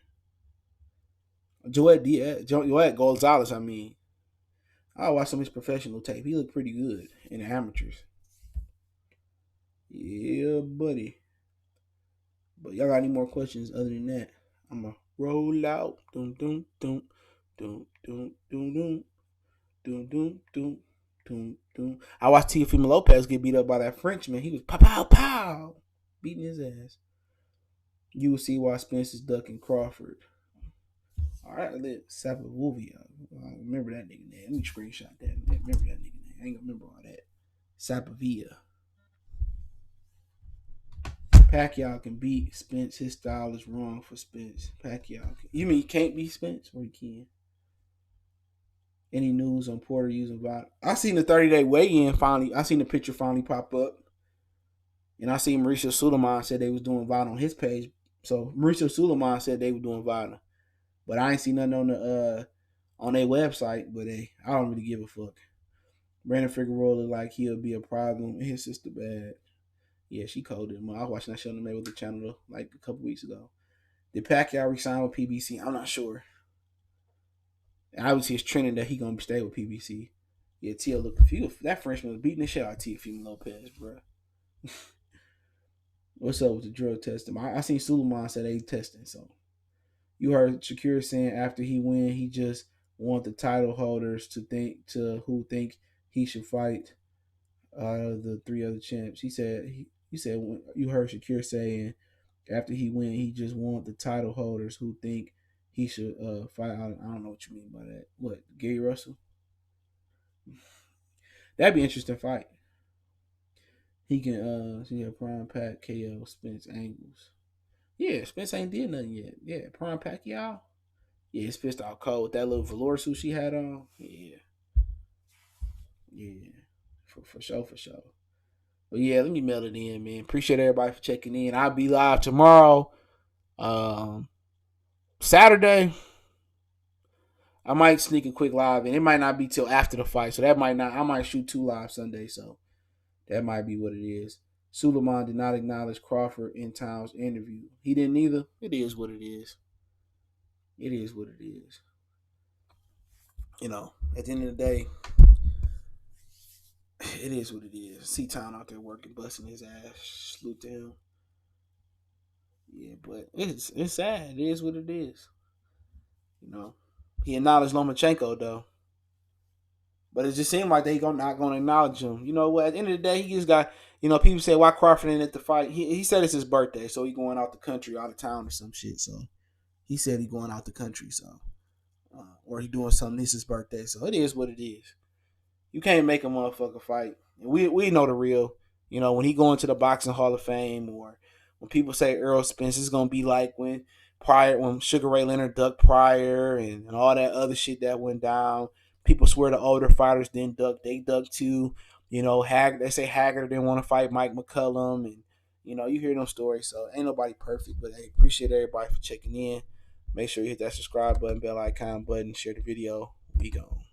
Joet Gonzalez. I mean, I watched some of his professional tape. He looked pretty good in the amateurs. Yeah, buddy. But y'all got any more questions other than that? I'ma roll out. Doom doom doom doom doom doom doom doom doom doom doom doom. I watched Teofimo Lopez get beat up by that Frenchman. He was pow pow pow beating his ass. You will see why Spence is ducking Crawford. All right, Sapavovia. I remember that nigga name. Let me screenshot that. I remember that nigga name. I ain't gonna remember all that. Sapavia. Pacquiao can beat Spence. His style is wrong for Spence. Pacquiao. You mean he can't beat Spence? Or he can? Any news on Porter using VOD? I seen the 30-day weigh-in finally. I seen the picture finally pop up. And I seen Mauricio Suleiman said they was doing VOD on his page. So Mauricio Suleiman said they were doing VOD. But I ain't seen nothing on their website. But I don't really give a fuck. Brandon Figueroa look like he'll be a problem. His sister bad. Yeah, she coded him. I was watching that show on the Mayweather channel like a couple weeks ago. Did Pacquiao resign with PBC? I'm not sure. And obviously it's trending that he gonna stay with PBC. Yeah, Tio, look, that Frenchman was beating the shit out of Teofimo Lopez, bro. What's up with the drug testing? I seen Suleiman say they testing. So you heard Shakir saying after he win, he just want the title holders to think to who think he should fight the three other champs. He said you heard Shakir saying after he win, he just want the title holders who think he should fight. I don't know what you mean by that. What, Gary Russell? That'd be an interesting fight. He can prime pack KO Spence angles. Yeah, Spence ain't did nothing yet. Yeah, prime Pacquiao. Yeah, it's pissed off cold with that little velour suit she had on. Yeah, yeah, for sure, for sure. But yeah, let me mail it in, man. Appreciate everybody for checking in. I'll be live tomorrow. Um, Saturday, I might sneak a quick live, and it might not be till after the fight, so that might not. I might shoot 2 live Sunday, so that might be what it is. Suleiman did not acknowledge Crawford in Towns' interview. He didn't either. It is what it is. It is what it is. You know, at the end of the day, it is what it is. See Town out there working, busting his ass. Salute to him. Yeah, but it's sad. It is what it is. You know, he acknowledged Lomachenko though, but it just seemed like they not gonna acknowledge him. You know what? At the end of the day, he just got. You know, people say why Crawford ain't at the fight. He said it's his birthday, so he going out the country, out of town or some shit. So he said he going out the country, so or he doing something. It's his birthday, so it is what it is. You can't make a motherfucker fight. And we know the real. You know, when he go into the boxing Hall of Fame, or when people say Errol Spence, it's gonna be like when Sugar Ray Leonard ducked Pryor and all that other shit that went down. People swear the older fighters didn't duck, they ducked too. You know, they say Haggard didn't want to fight Mike McCullum, and you know, you hear them stories. So ain't nobody perfect, but I appreciate everybody for checking in. Make sure you hit that subscribe button, bell icon button, share the video. We gone.